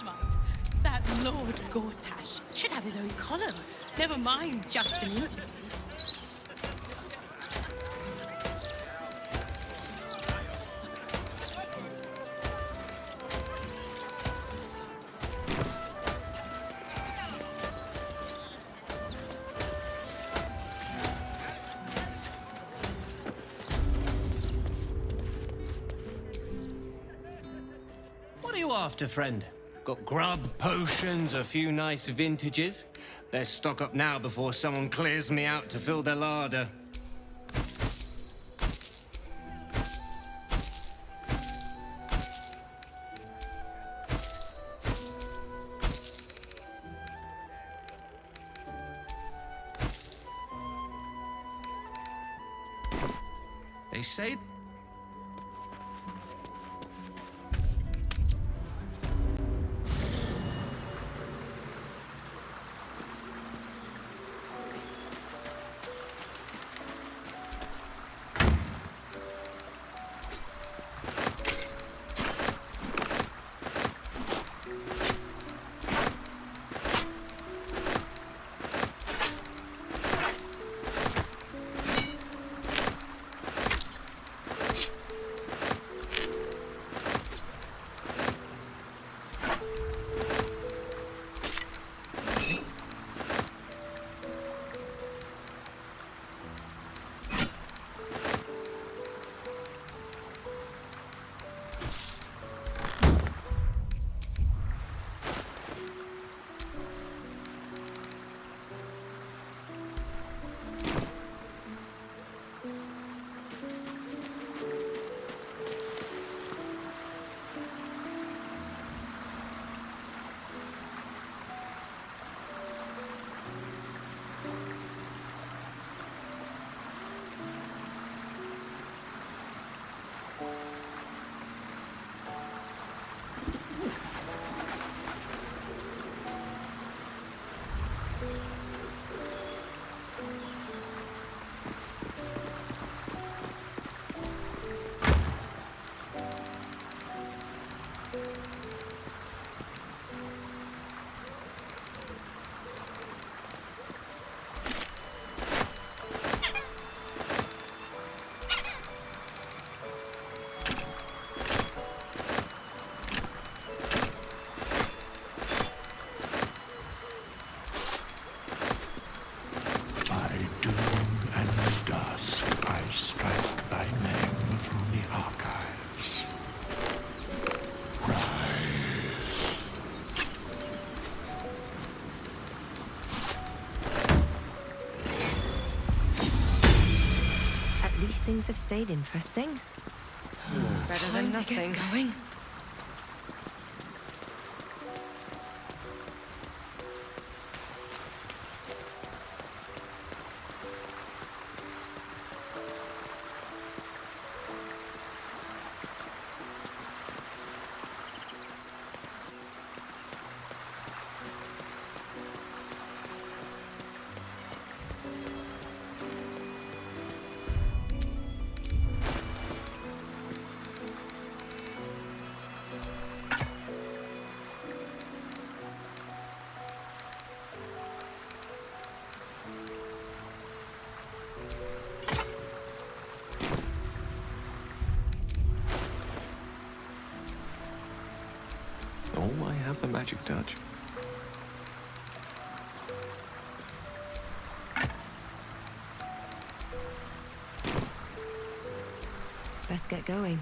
right. That Lord Gortash should have his own column. Never mind just an interview. What are you after, friend? Got grub, potions, a few nice vintages? Best stock up now before someone clears me out to fill their larder. They say Things have stayed interesting. Better than nothing. To get going. Oh, I have the magic touch. Let's get going.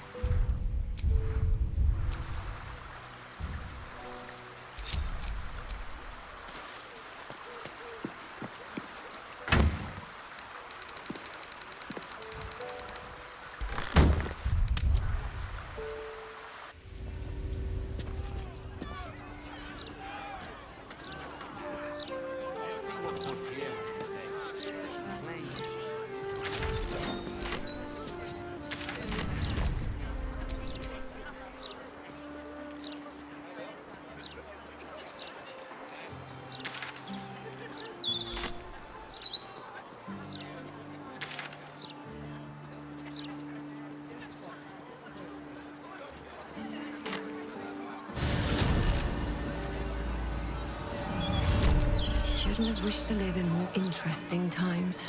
Couldn't have wished to live in more interesting times.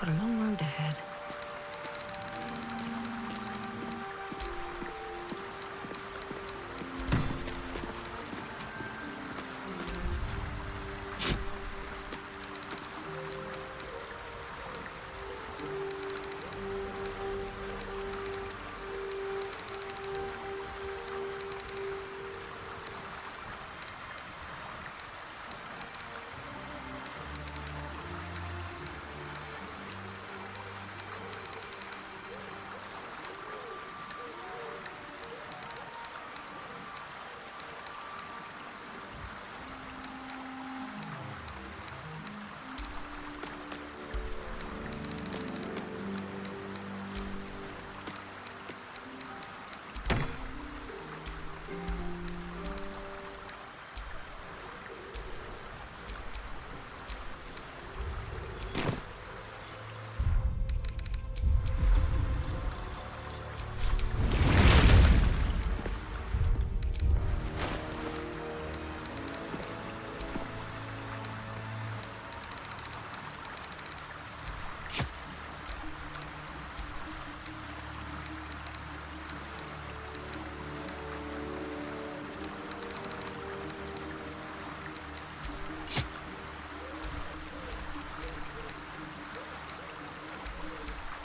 got a long road ahead.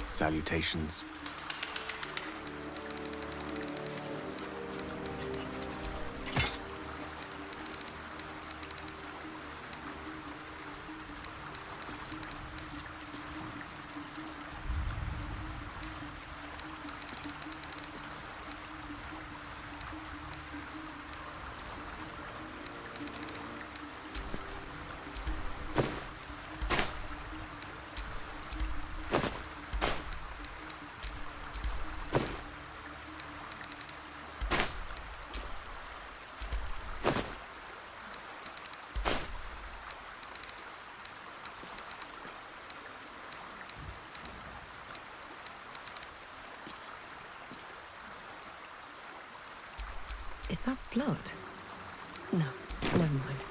Salutations. Is that blood? No, never mind.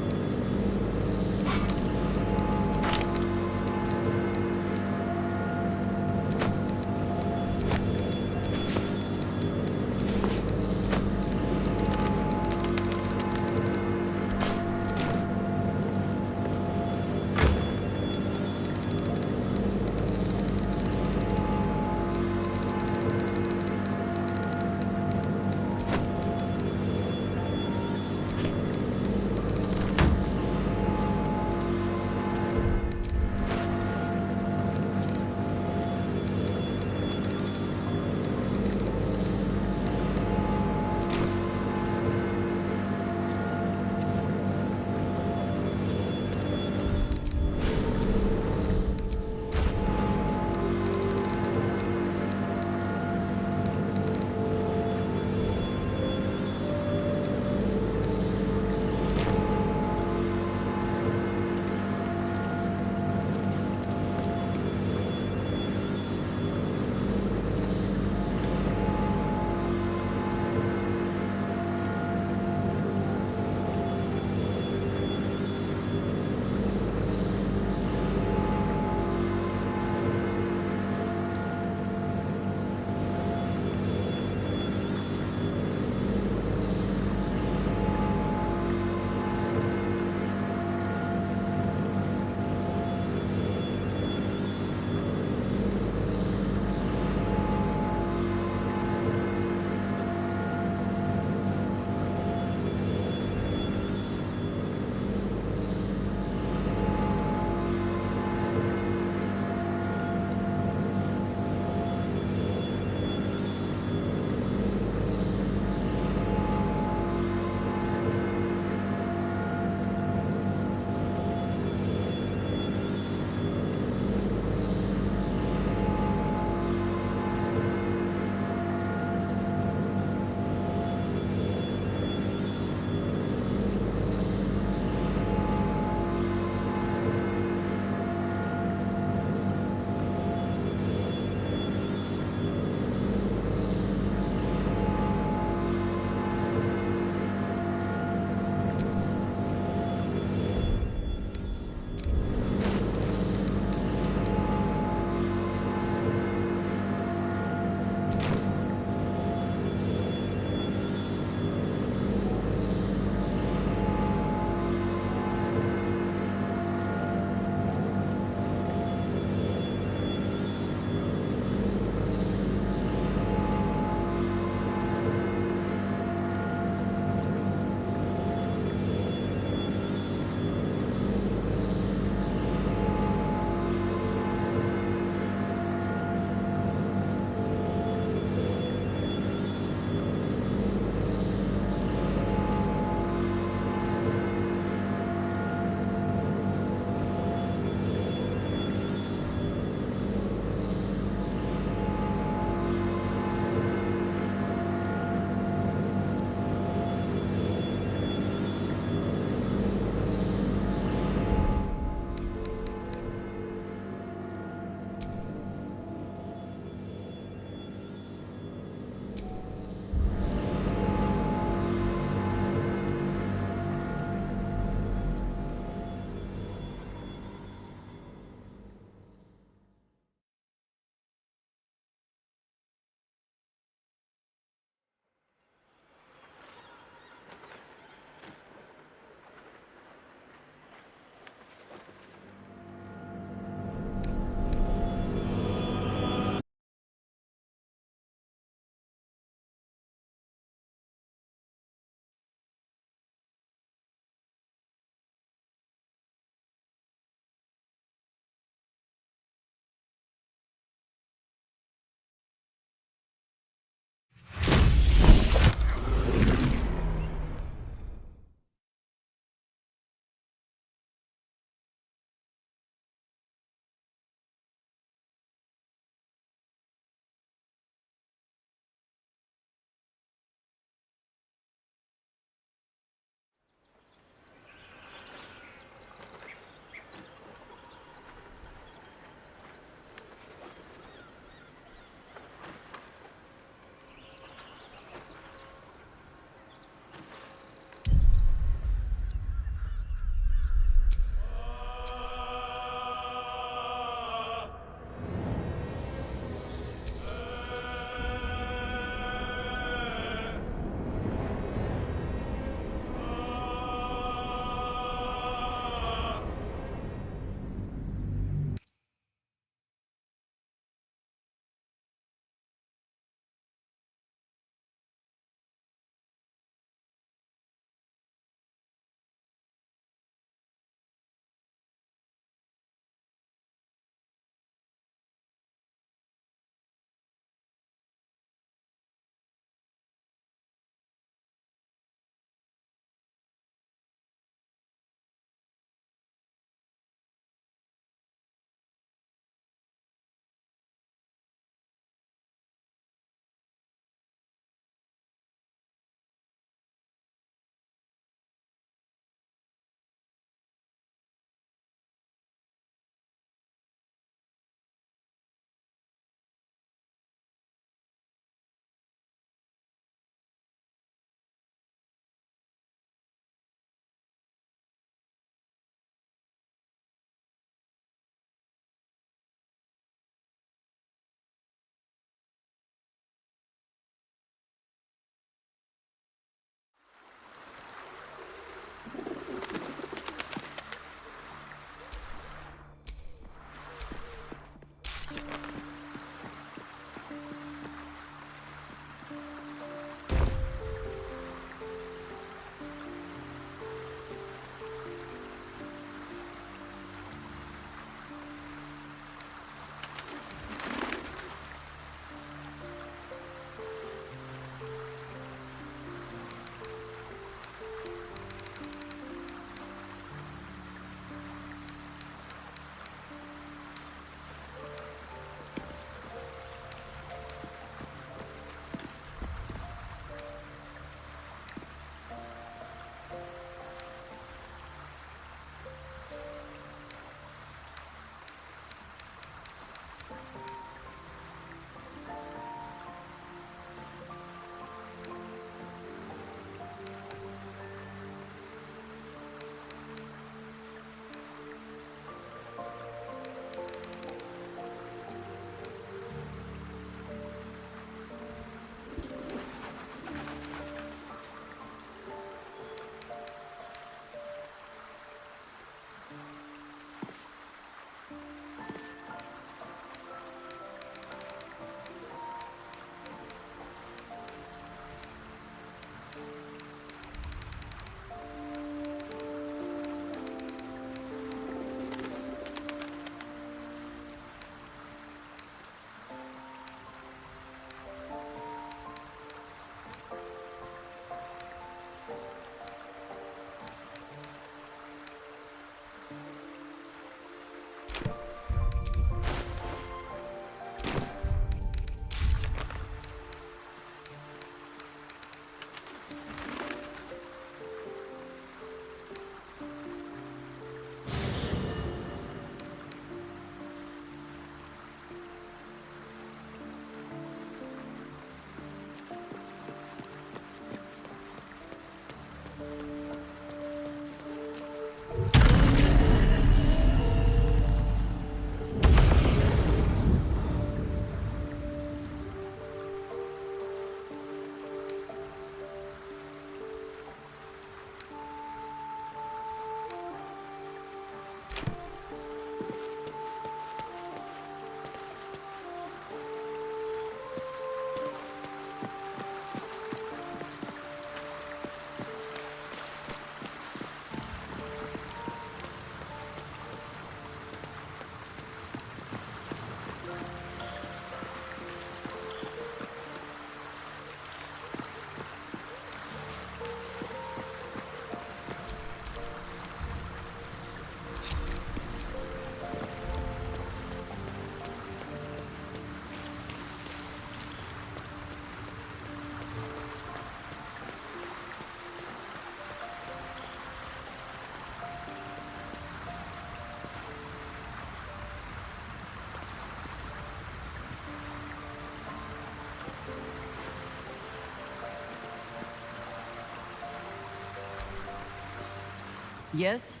Yes?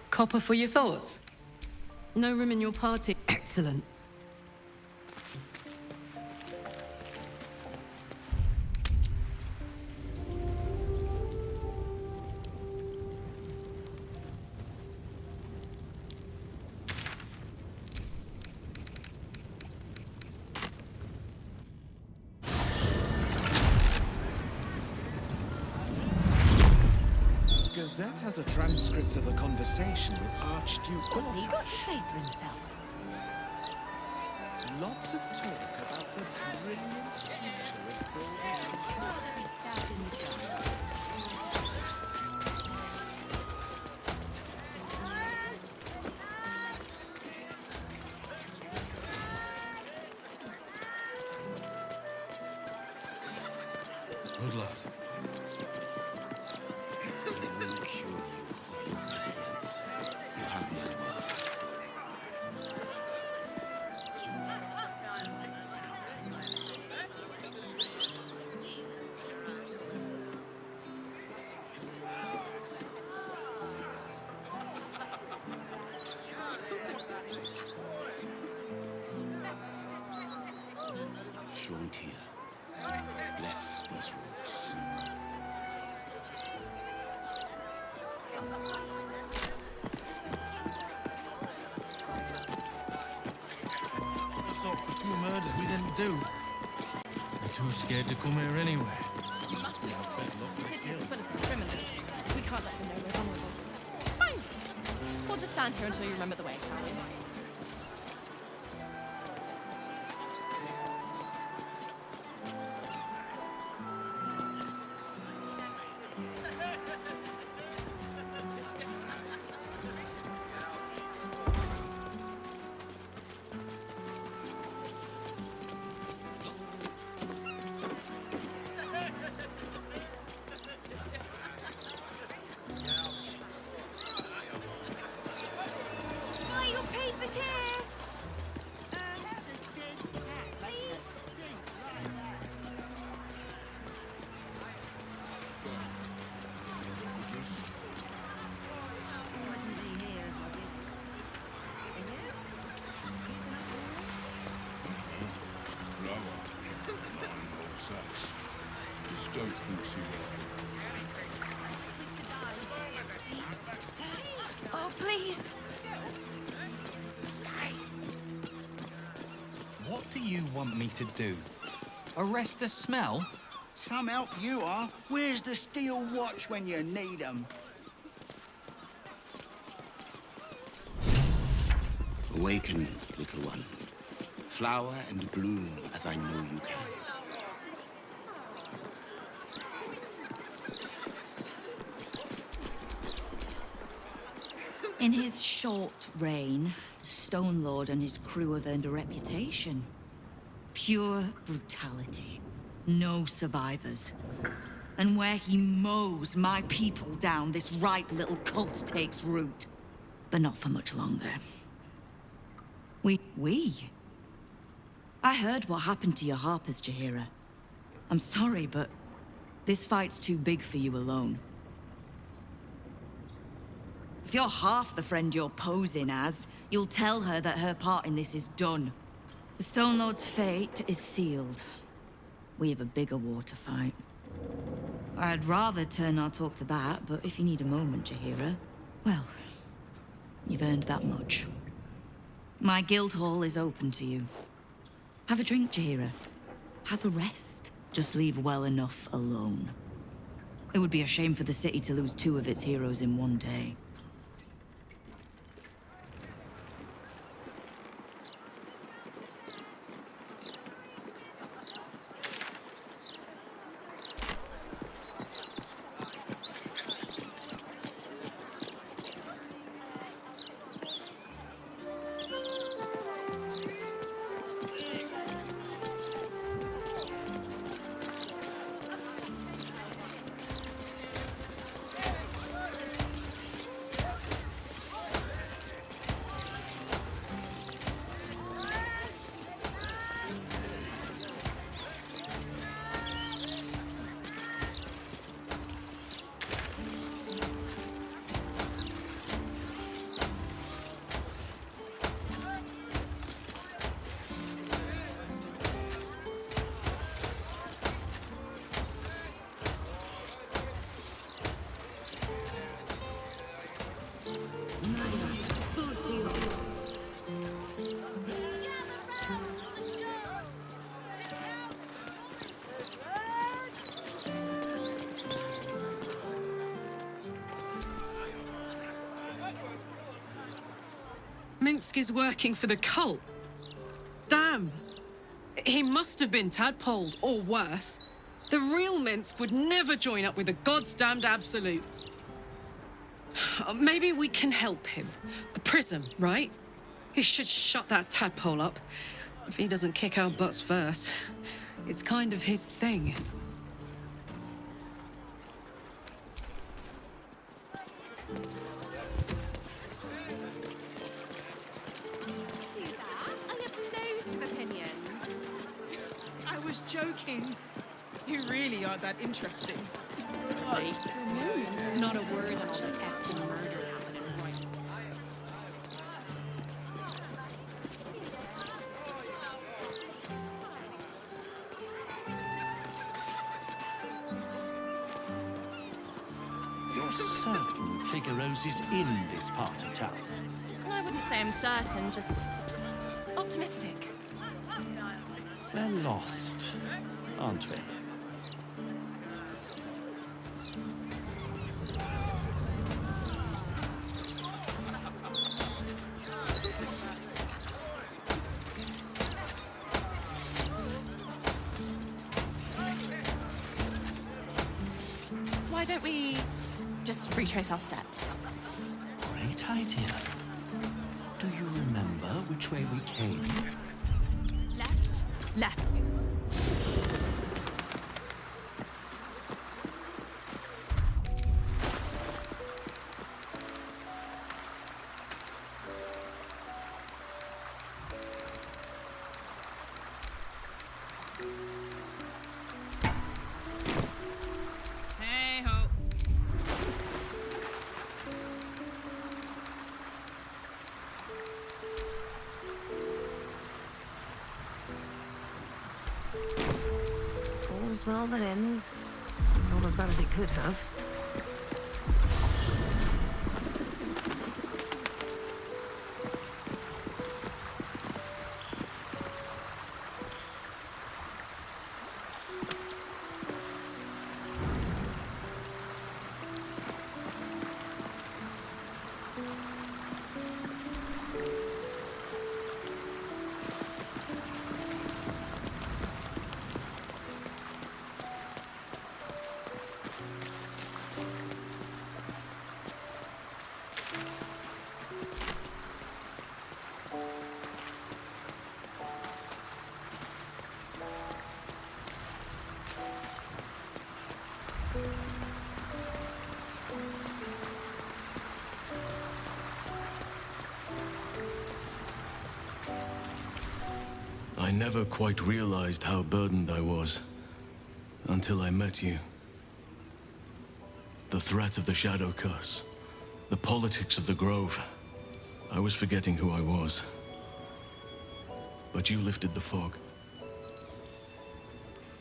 Copper for your thoughts? No room in your party. Excellent. Gazette has a transcript of a conversation with Archduke What's he Gortash. got to say for himself? Lots of talk about the brilliant future of Baldur. Good lad. I will cure you of your pestilence. You have my word. Shauntir, bless these roots. What's up for two murders we didn't do? I'm too scared to come here anyway. You mustn't. The city is full of criminals. We can't let them know we're vulnerable. Fine. We'll just stand here until you remember the way, shall we? Hi, your paper's here. Flower. 9 whole sacks. Just don't think she will. Oh, please. What do you want me to do? Arrest the smell? Some help you are. Where's the steel watch when you need 'em? Awaken, little one. Flower and bloom as I know you can. In his short reign, the Stone Lord and his crew have earned a reputation. Pure brutality. No survivors. And where he mows my people down, this ripe little cult takes root. But not for much longer. We? I heard what happened to your harpers, Jaheira. I'm sorry, but this fight's too big for you alone. If you're half the friend you're posing as, you'll tell her that her part in this is done. The Stone Lord's fate is sealed. We have a bigger war to fight. I'd rather turn our talk to that, but if you need a moment, Jaheira, well, you've earned that much. My guild hall is open to you. Have a drink, Jaheira. Have a rest. Just leave well enough alone. It would be a shame for the city to lose 2 of its heroes in one day. Minsk is working for the cult. Damn. He must have been tadpoled, or worse. The real Minsk would never join up with the goddamned Absolute. Maybe we can help him. The Prism, right? He should shut that tadpole up. If he doesn't kick our butts first. It's kind of his thing. I was joking. You really are that interesting. Not a word on all the thefts and murders happening right now. You're certain Figaro's is in this part of town? I wouldn't say I'm certain, just optimistic. We're lost, aren't we? Why don't we just retrace our steps? Great idea. Do you remember which way we came? Left, left. Hey-ho. All's well that ends. Not as bad as it could have. I never quite realized how burdened I was until I met you. The threat of the Shadow Curse, the politics of the Grove. I was forgetting who I was. But you lifted the fog.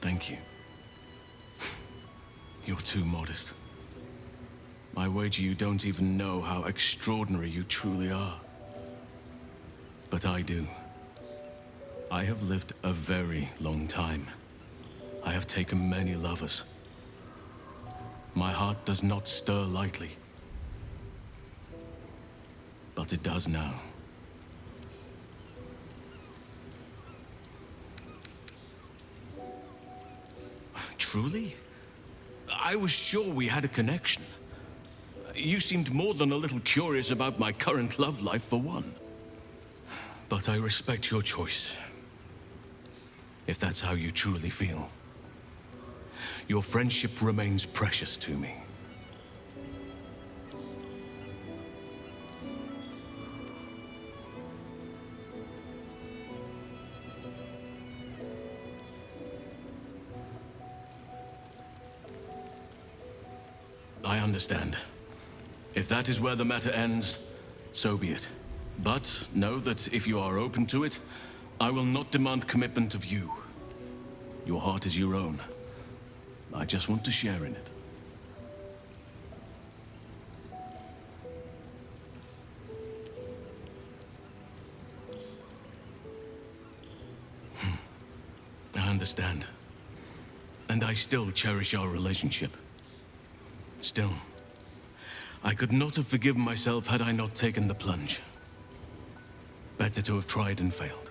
Thank you. You're too modest. I wager you don't even know how extraordinary you truly are. But I do. I have lived a very long time. I have taken many lovers. My heart does not stir lightly. But it does now. Truly? I was sure we had a connection. You seemed more than a little curious about my current love life, for one. But I respect your choice. If that's how you truly feel. Your friendship remains precious to me. I understand. If that is where the matter ends, so be it. But know that if you are open to it, I will not demand commitment of you. Your heart is your own. I just want to share in it. I understand. And I still cherish our relationship. Still, I could not have forgiven myself had I not taken the plunge. Better to have tried and failed.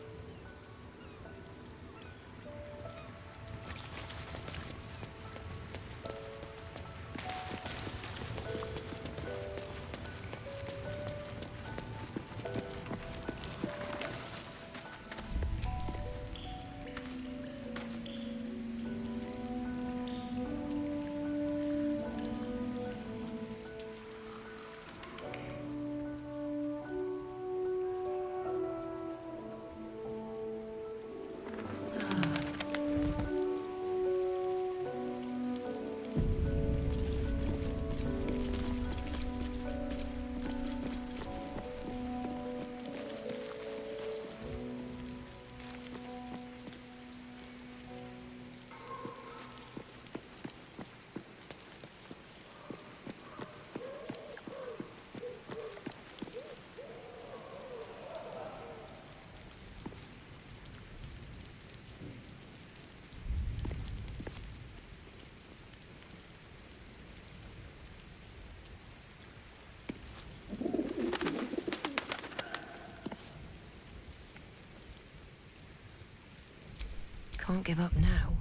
Can't give up now.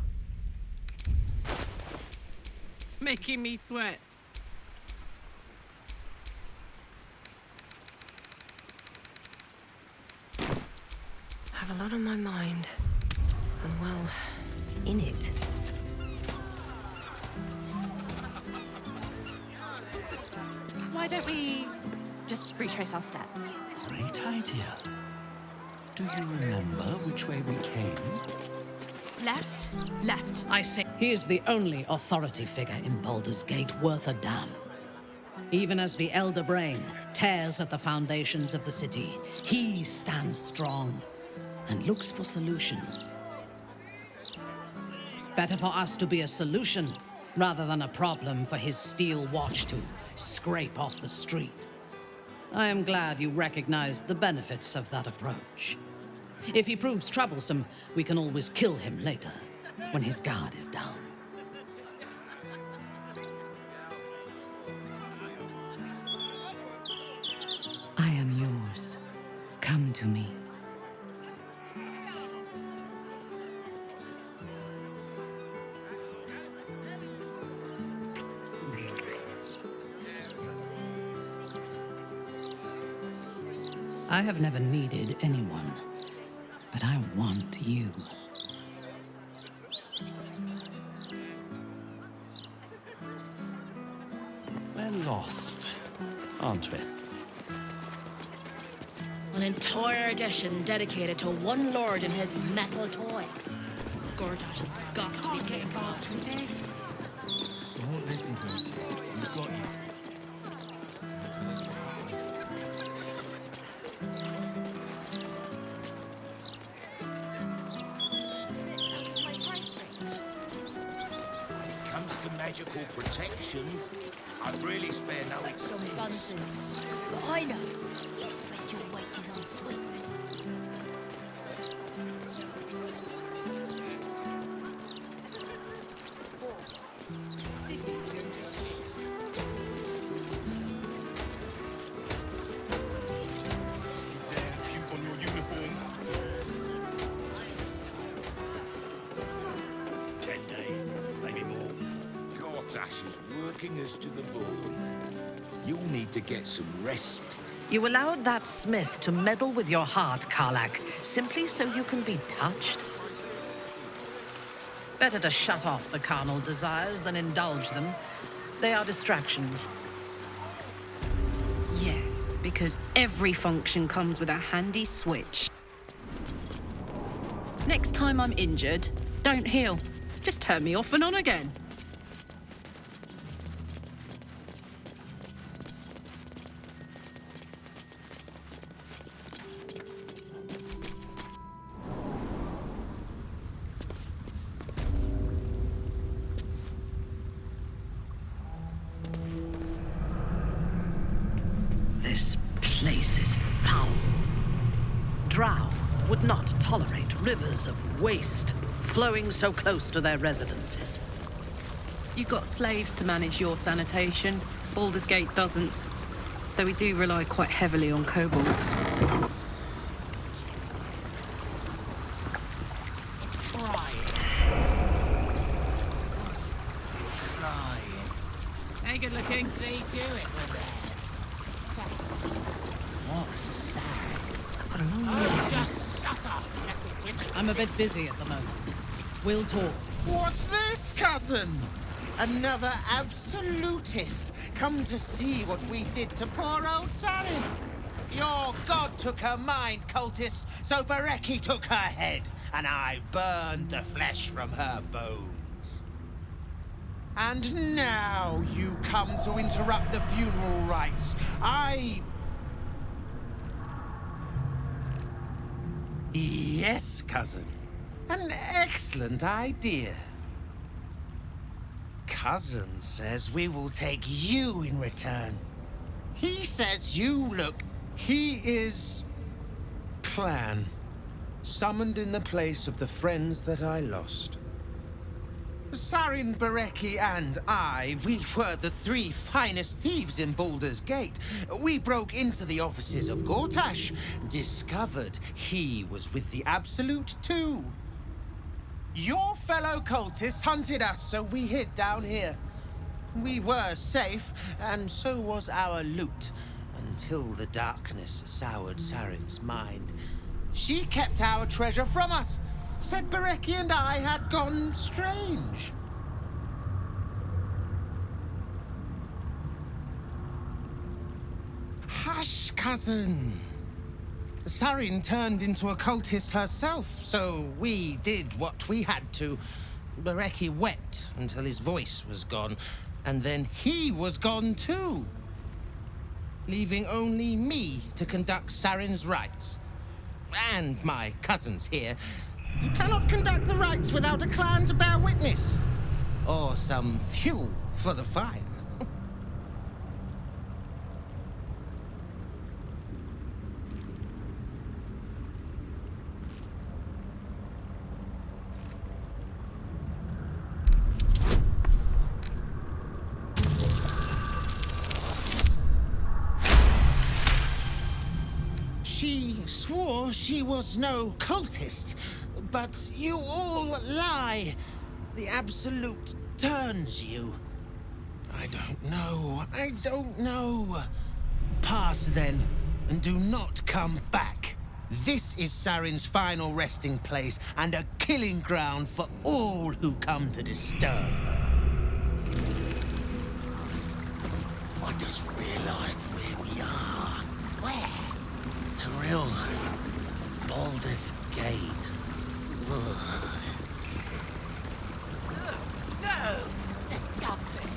Making me sweat. Have a lot on my mind. And well, in it. Why don't we just retrace our steps? Great idea. Do you remember which way we came? Left, left. I say he is the only authority figure in Baldur's Gate worth a damn. Even as the Elder Brain tears at the foundations of the city, he stands strong and looks for solutions. Better for us to be a solution rather than a problem for his steel watch to scrape off the street. I am glad you recognized the benefits of that approach. If he proves troublesome, we can always kill him later, when his guard is down. I am yours. Come to me. I have never needed anyone, but I want you. We're lost, aren't we? An entire edition dedicated to one lord and his metal toys. Gortash has got to be Get involved with this. Don't listen to him. You've got him. Comes to magical protection, I'd really spare no Some expense. bunces. But I know you spent your wages on sweets. Puke on your uniform. 10 days, maybe more. Gortash is working us to the bone. You'll need to get some rest. You allowed that smith to meddle with your heart, Karlak, simply so you can be touched? Better to shut off the carnal desires than indulge them. They are distractions. Yes, because every function comes with a handy switch. Next time I'm injured, don't heal. Just turn me off and on again. This place is foul. Drow would not tolerate rivers of waste flowing so close to their residences. You've got slaves to manage your sanitation. Baldur's Gate doesn't. Though we do rely quite heavily on kobolds. Hey, good looking. They do it when they're Oh, sad. Oh, just shut up. I'm a bit busy at the moment. We'll talk. What's this, cousin? Another absolutist come to see what we did to poor old Sarin. Your god took her mind, cultist, so Bereki took her head, and I burned the flesh from her bones. And now you come to interrupt the funeral rites. Yes, cousin. An excellent idea. Cousin says we will take you in return. He says you look... He is... Clan. Summoned in the place of the friends that I lost. Sarin, Bereki, and I, we were the 3 finest thieves in Baldur's Gate. We broke into the offices of Gortash, discovered he was with the Absolute too. Your fellow cultists hunted us, so we hid down here. We were safe, and so was our loot, until the darkness soured Sarin's mind. She kept our treasure from us, said Bereki and I had gone strange. Hush, cousin. Sarin turned into a cultist herself, so we did what we had to. Bereki wept until his voice was gone, and then he was gone too, leaving only me to conduct Sarin's rites. And my cousins here. You cannot conduct the rites without a clan to bear witness, or some fuel for the fire. She swore she was no cultist, but you all lie. The Absolute turns you. I don't know. Pass then, and do not come back. This is Sarin's final resting place, and a killing ground for all who come to disturb her. I just realized where we are. Where? Tyrell. Baldur's Gate. Ugh. No! Disgusting!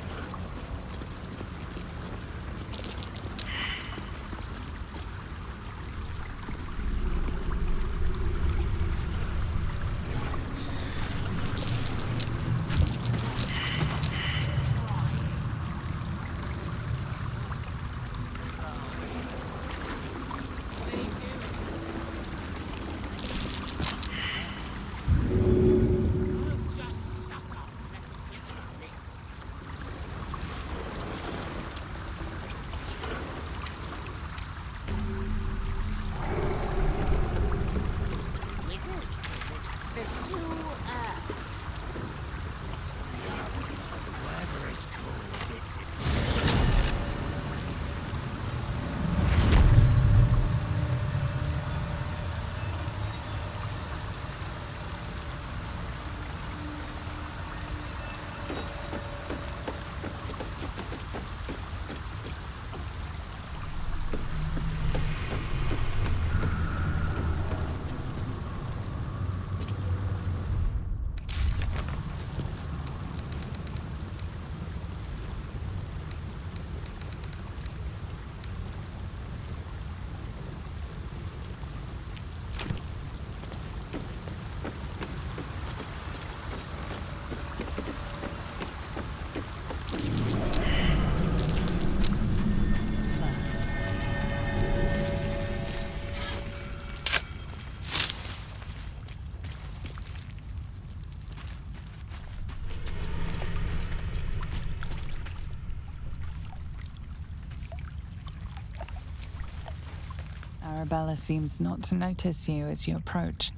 Arabella seems not to notice you as you approach.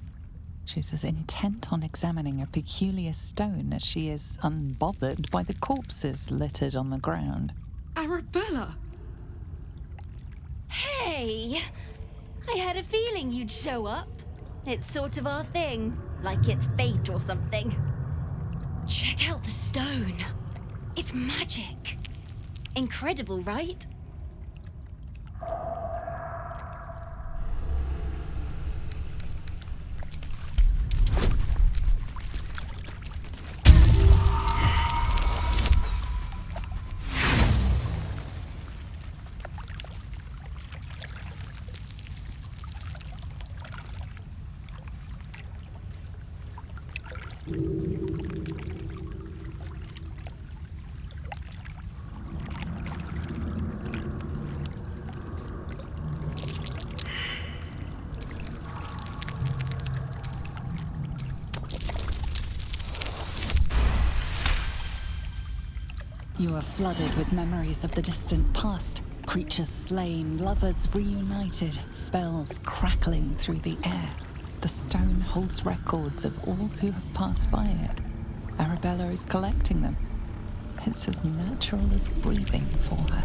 She's as intent on examining a peculiar stone as she is unbothered by the corpses littered on the ground. Arabella! Hey! I had a feeling you'd show up. It's sort of our thing, like it's fate or something. Check out the stone. It's magic. Incredible, right? You are flooded with memories of the distant past. Creatures slain, lovers reunited, spells crackling through the air. The stone holds records of all who have passed by it. Arabella is collecting them. It's as natural as breathing for her.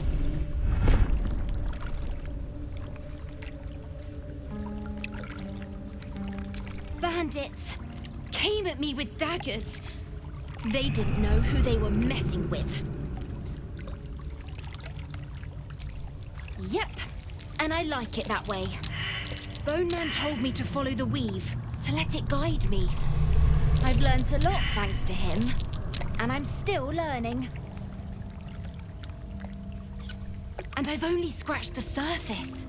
Bandits came at me with daggers. They didn't know who they were messing with. Yep, and I like it that way. Bone Man told me to follow the weave, to let it guide me. I've learned a lot thanks to him, and I'm still learning. And I've only scratched the surface.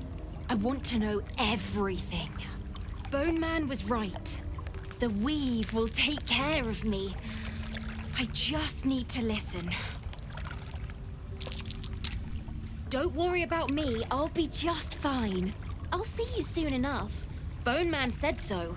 I want to know everything. Bone Man was right. The weave will take care of me. I just need to listen. Don't worry about me, I'll be just fine. I'll see you soon enough. Bone Man said so.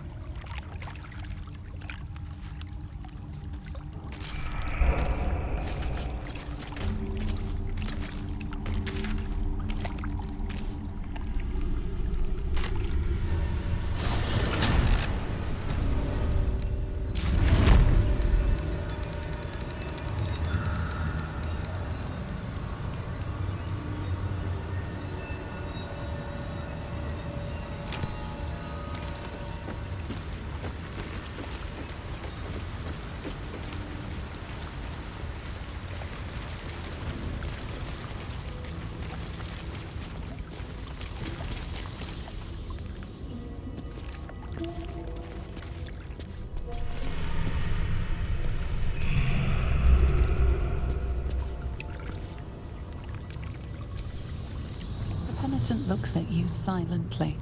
The penitent looks at you silently,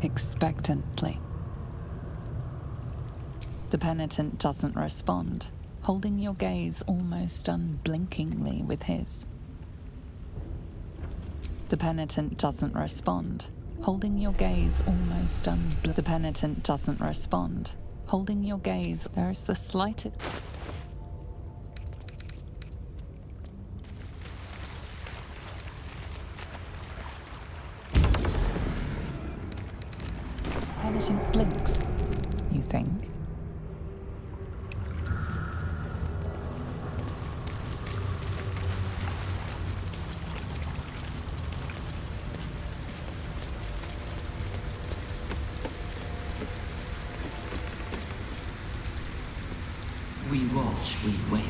expectantly. The penitent doesn't respond, holding your gaze almost unblinkingly with his. The penitent doesn't respond, holding your gaze almost The penitent doesn't respond, holding your gaze. There is the slightest... Penitent blinks, you think. We watch, we wait.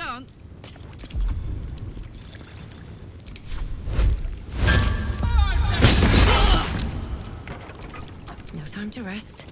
chance. No time to rest.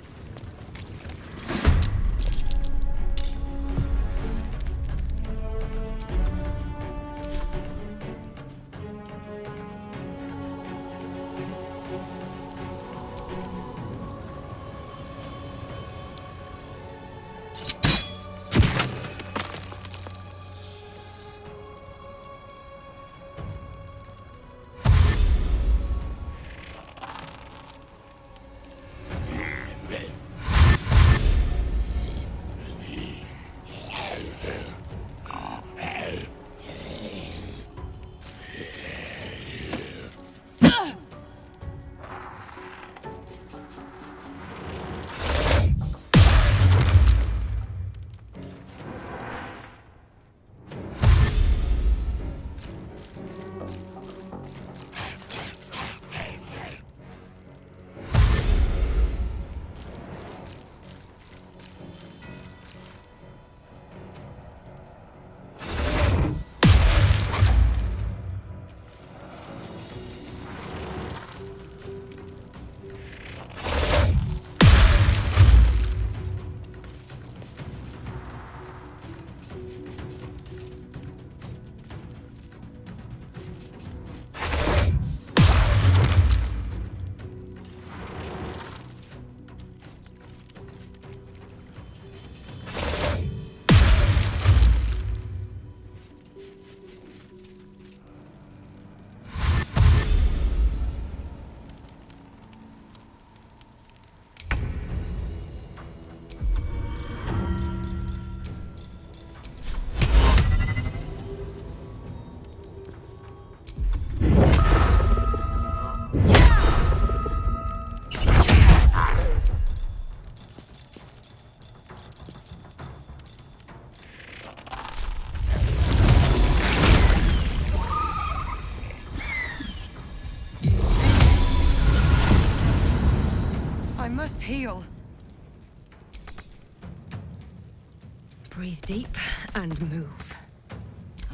I must heal. Breathe deep and move.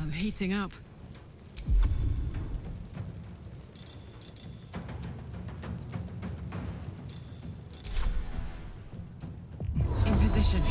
I'm heating up. In position.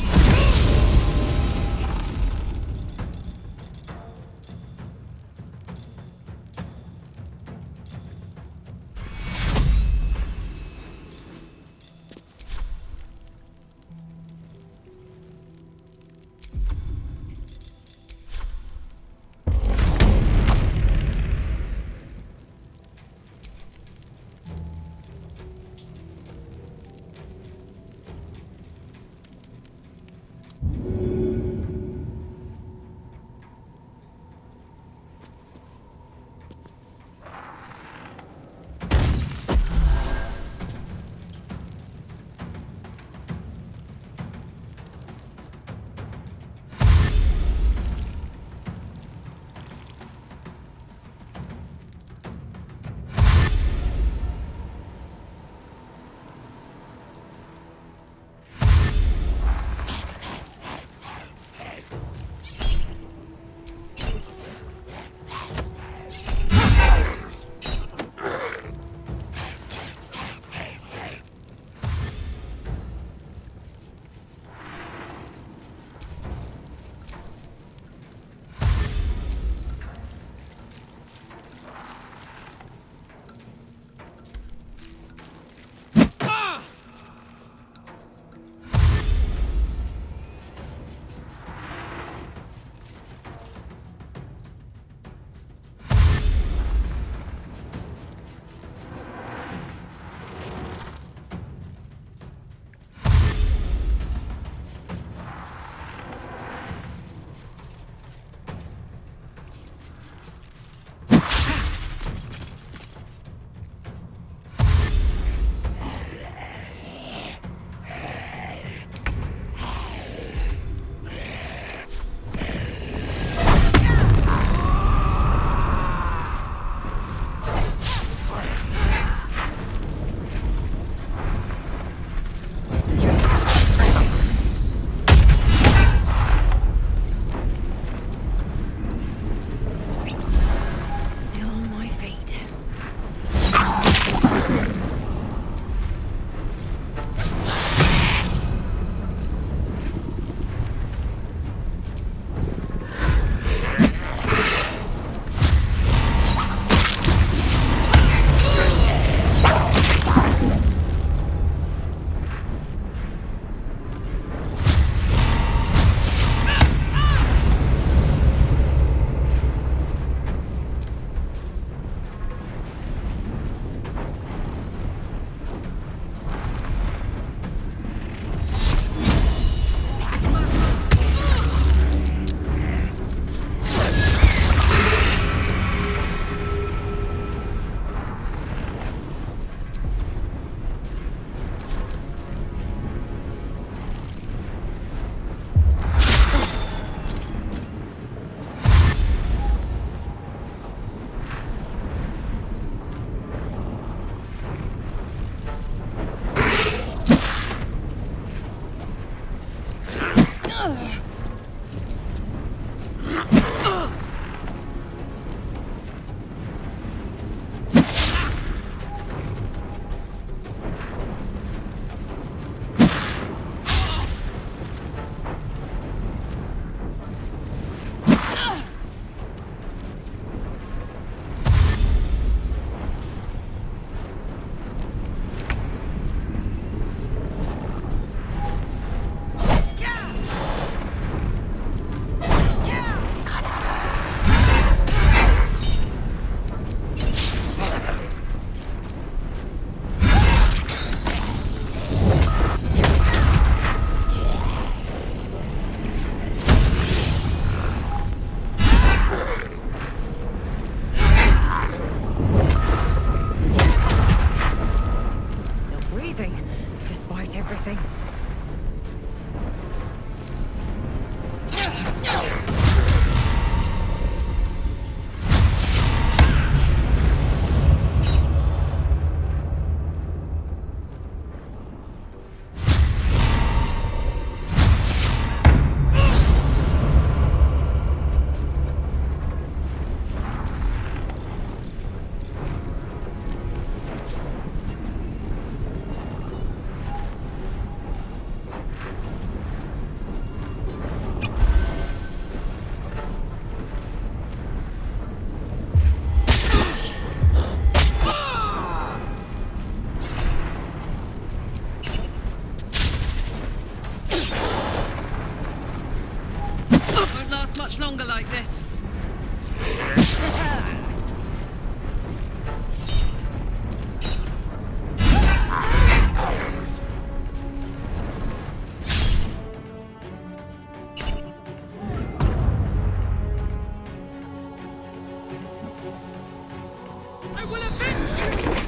I will avenge you!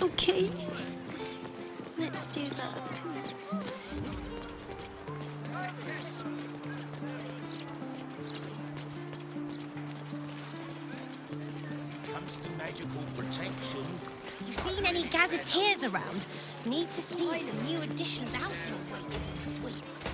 Okay. Let's do that. Comes to magical protection. You seen any gazetteers around? Need to see the new editions out for wages and sweets.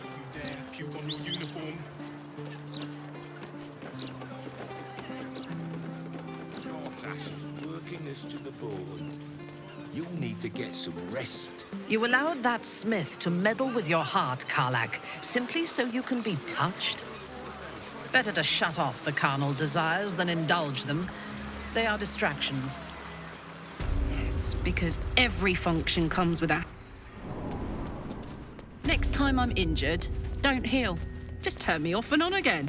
You dare puke on your uniform? Gortash is working us to the bone. You'll need to get some rest. You allowed that smith to meddle with your heart, Karlak, simply so you can be touched? Better to shut off the carnal desires than indulge them. They are distractions. Yes, because every function comes with a... Next time I'm injured, don't heal. Just turn me off and on again.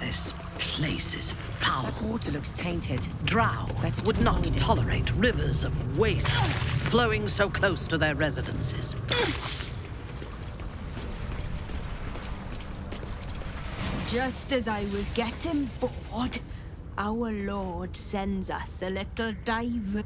This place is foul. That water looks tainted. Drow Better to would not avoid it. tolerate rivers of waste flowing so close to their residences. Just as I was getting bored, our Lord sends us a little diver.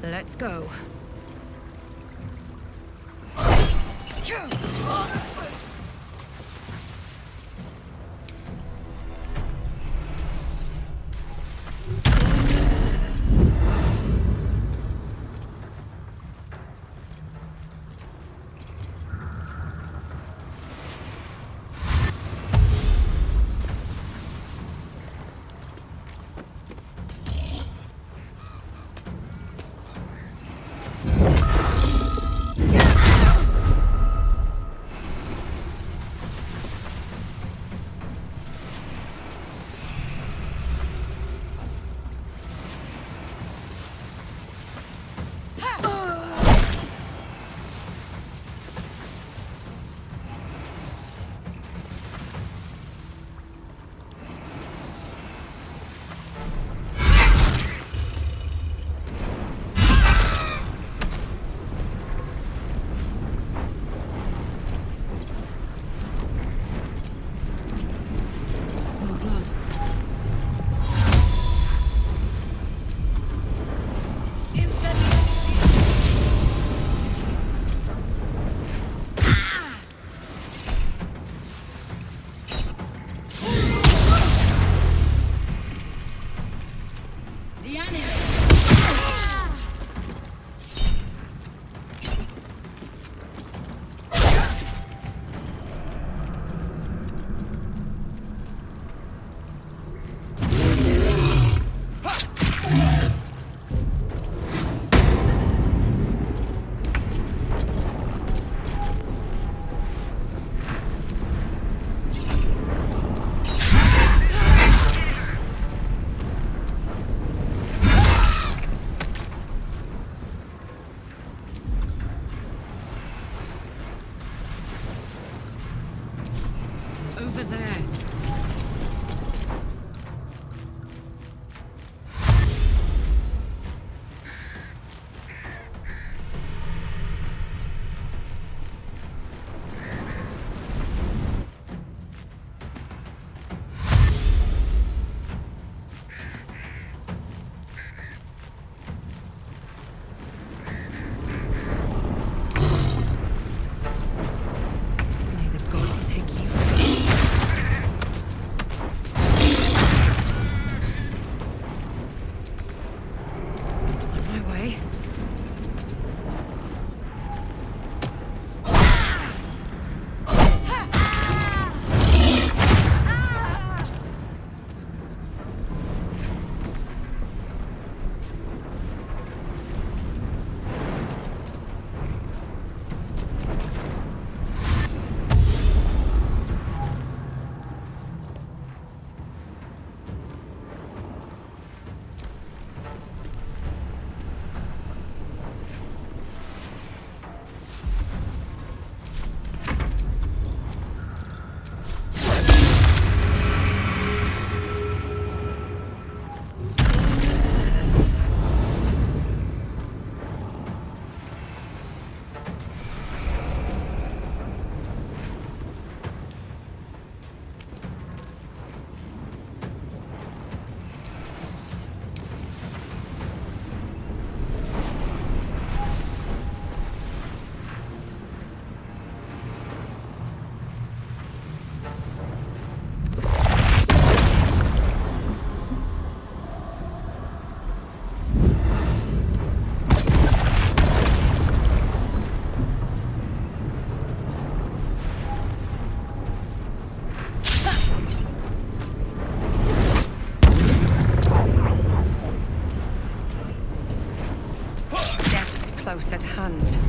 Let's go. Smell blood. The enemy! hand.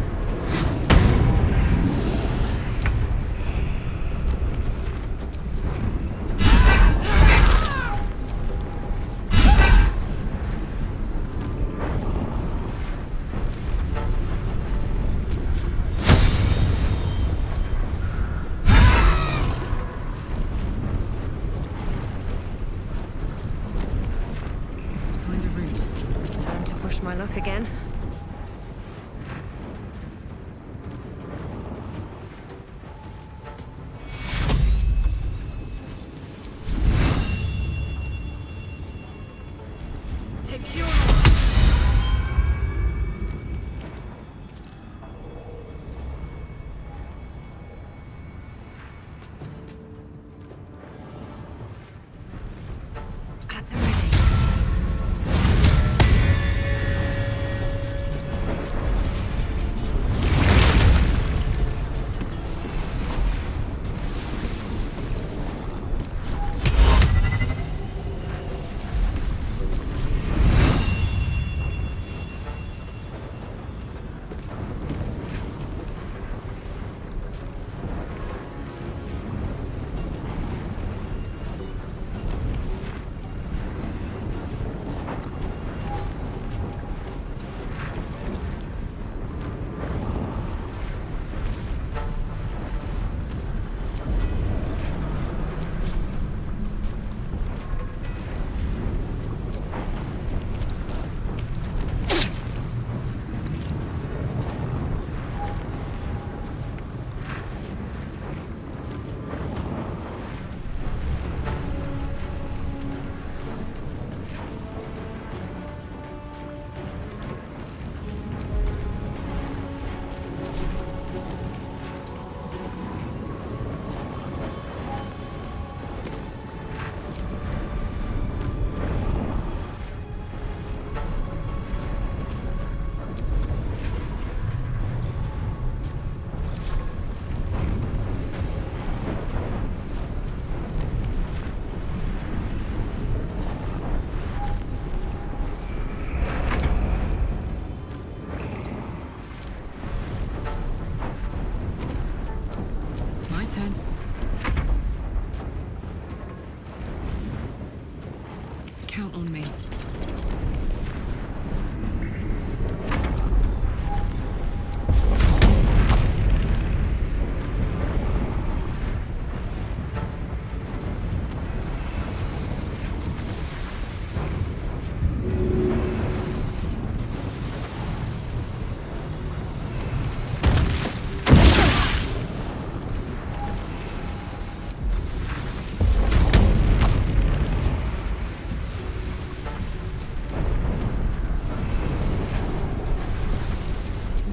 Find a route. Time to push my luck again. Take cure. At the ready. My turn. Count on me.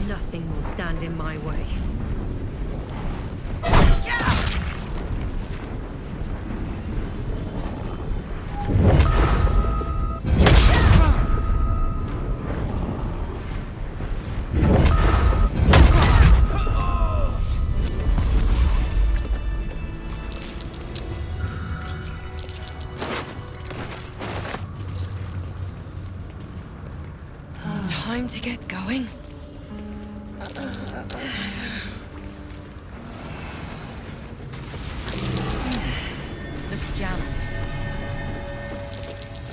Nothing will stand in my way. Time to get going. Looks jammed.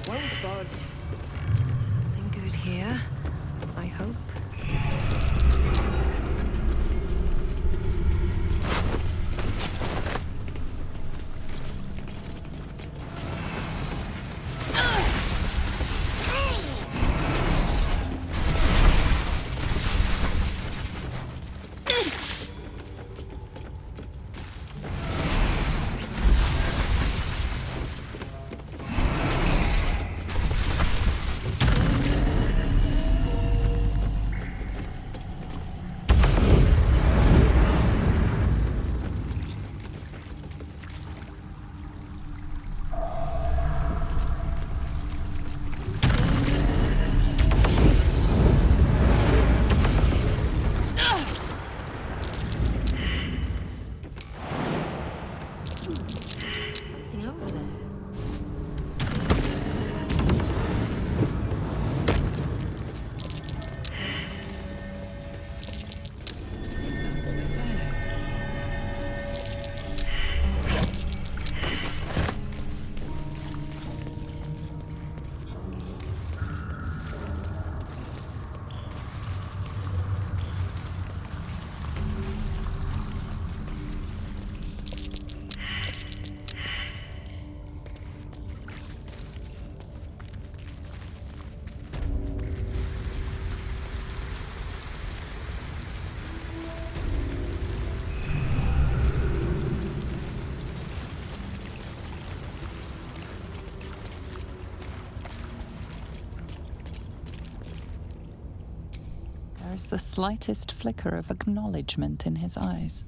Won't budge. Nothing good here, I hope. is the slightest flicker of acknowledgement in his eyes.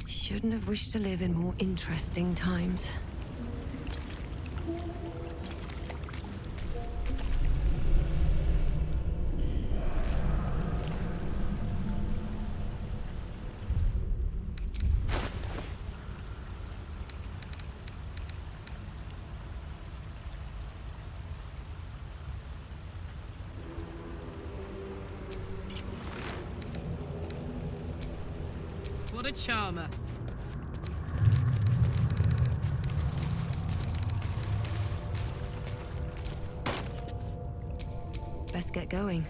Shouldn't have wished to live in more interesting times. What a charmer. Best get going.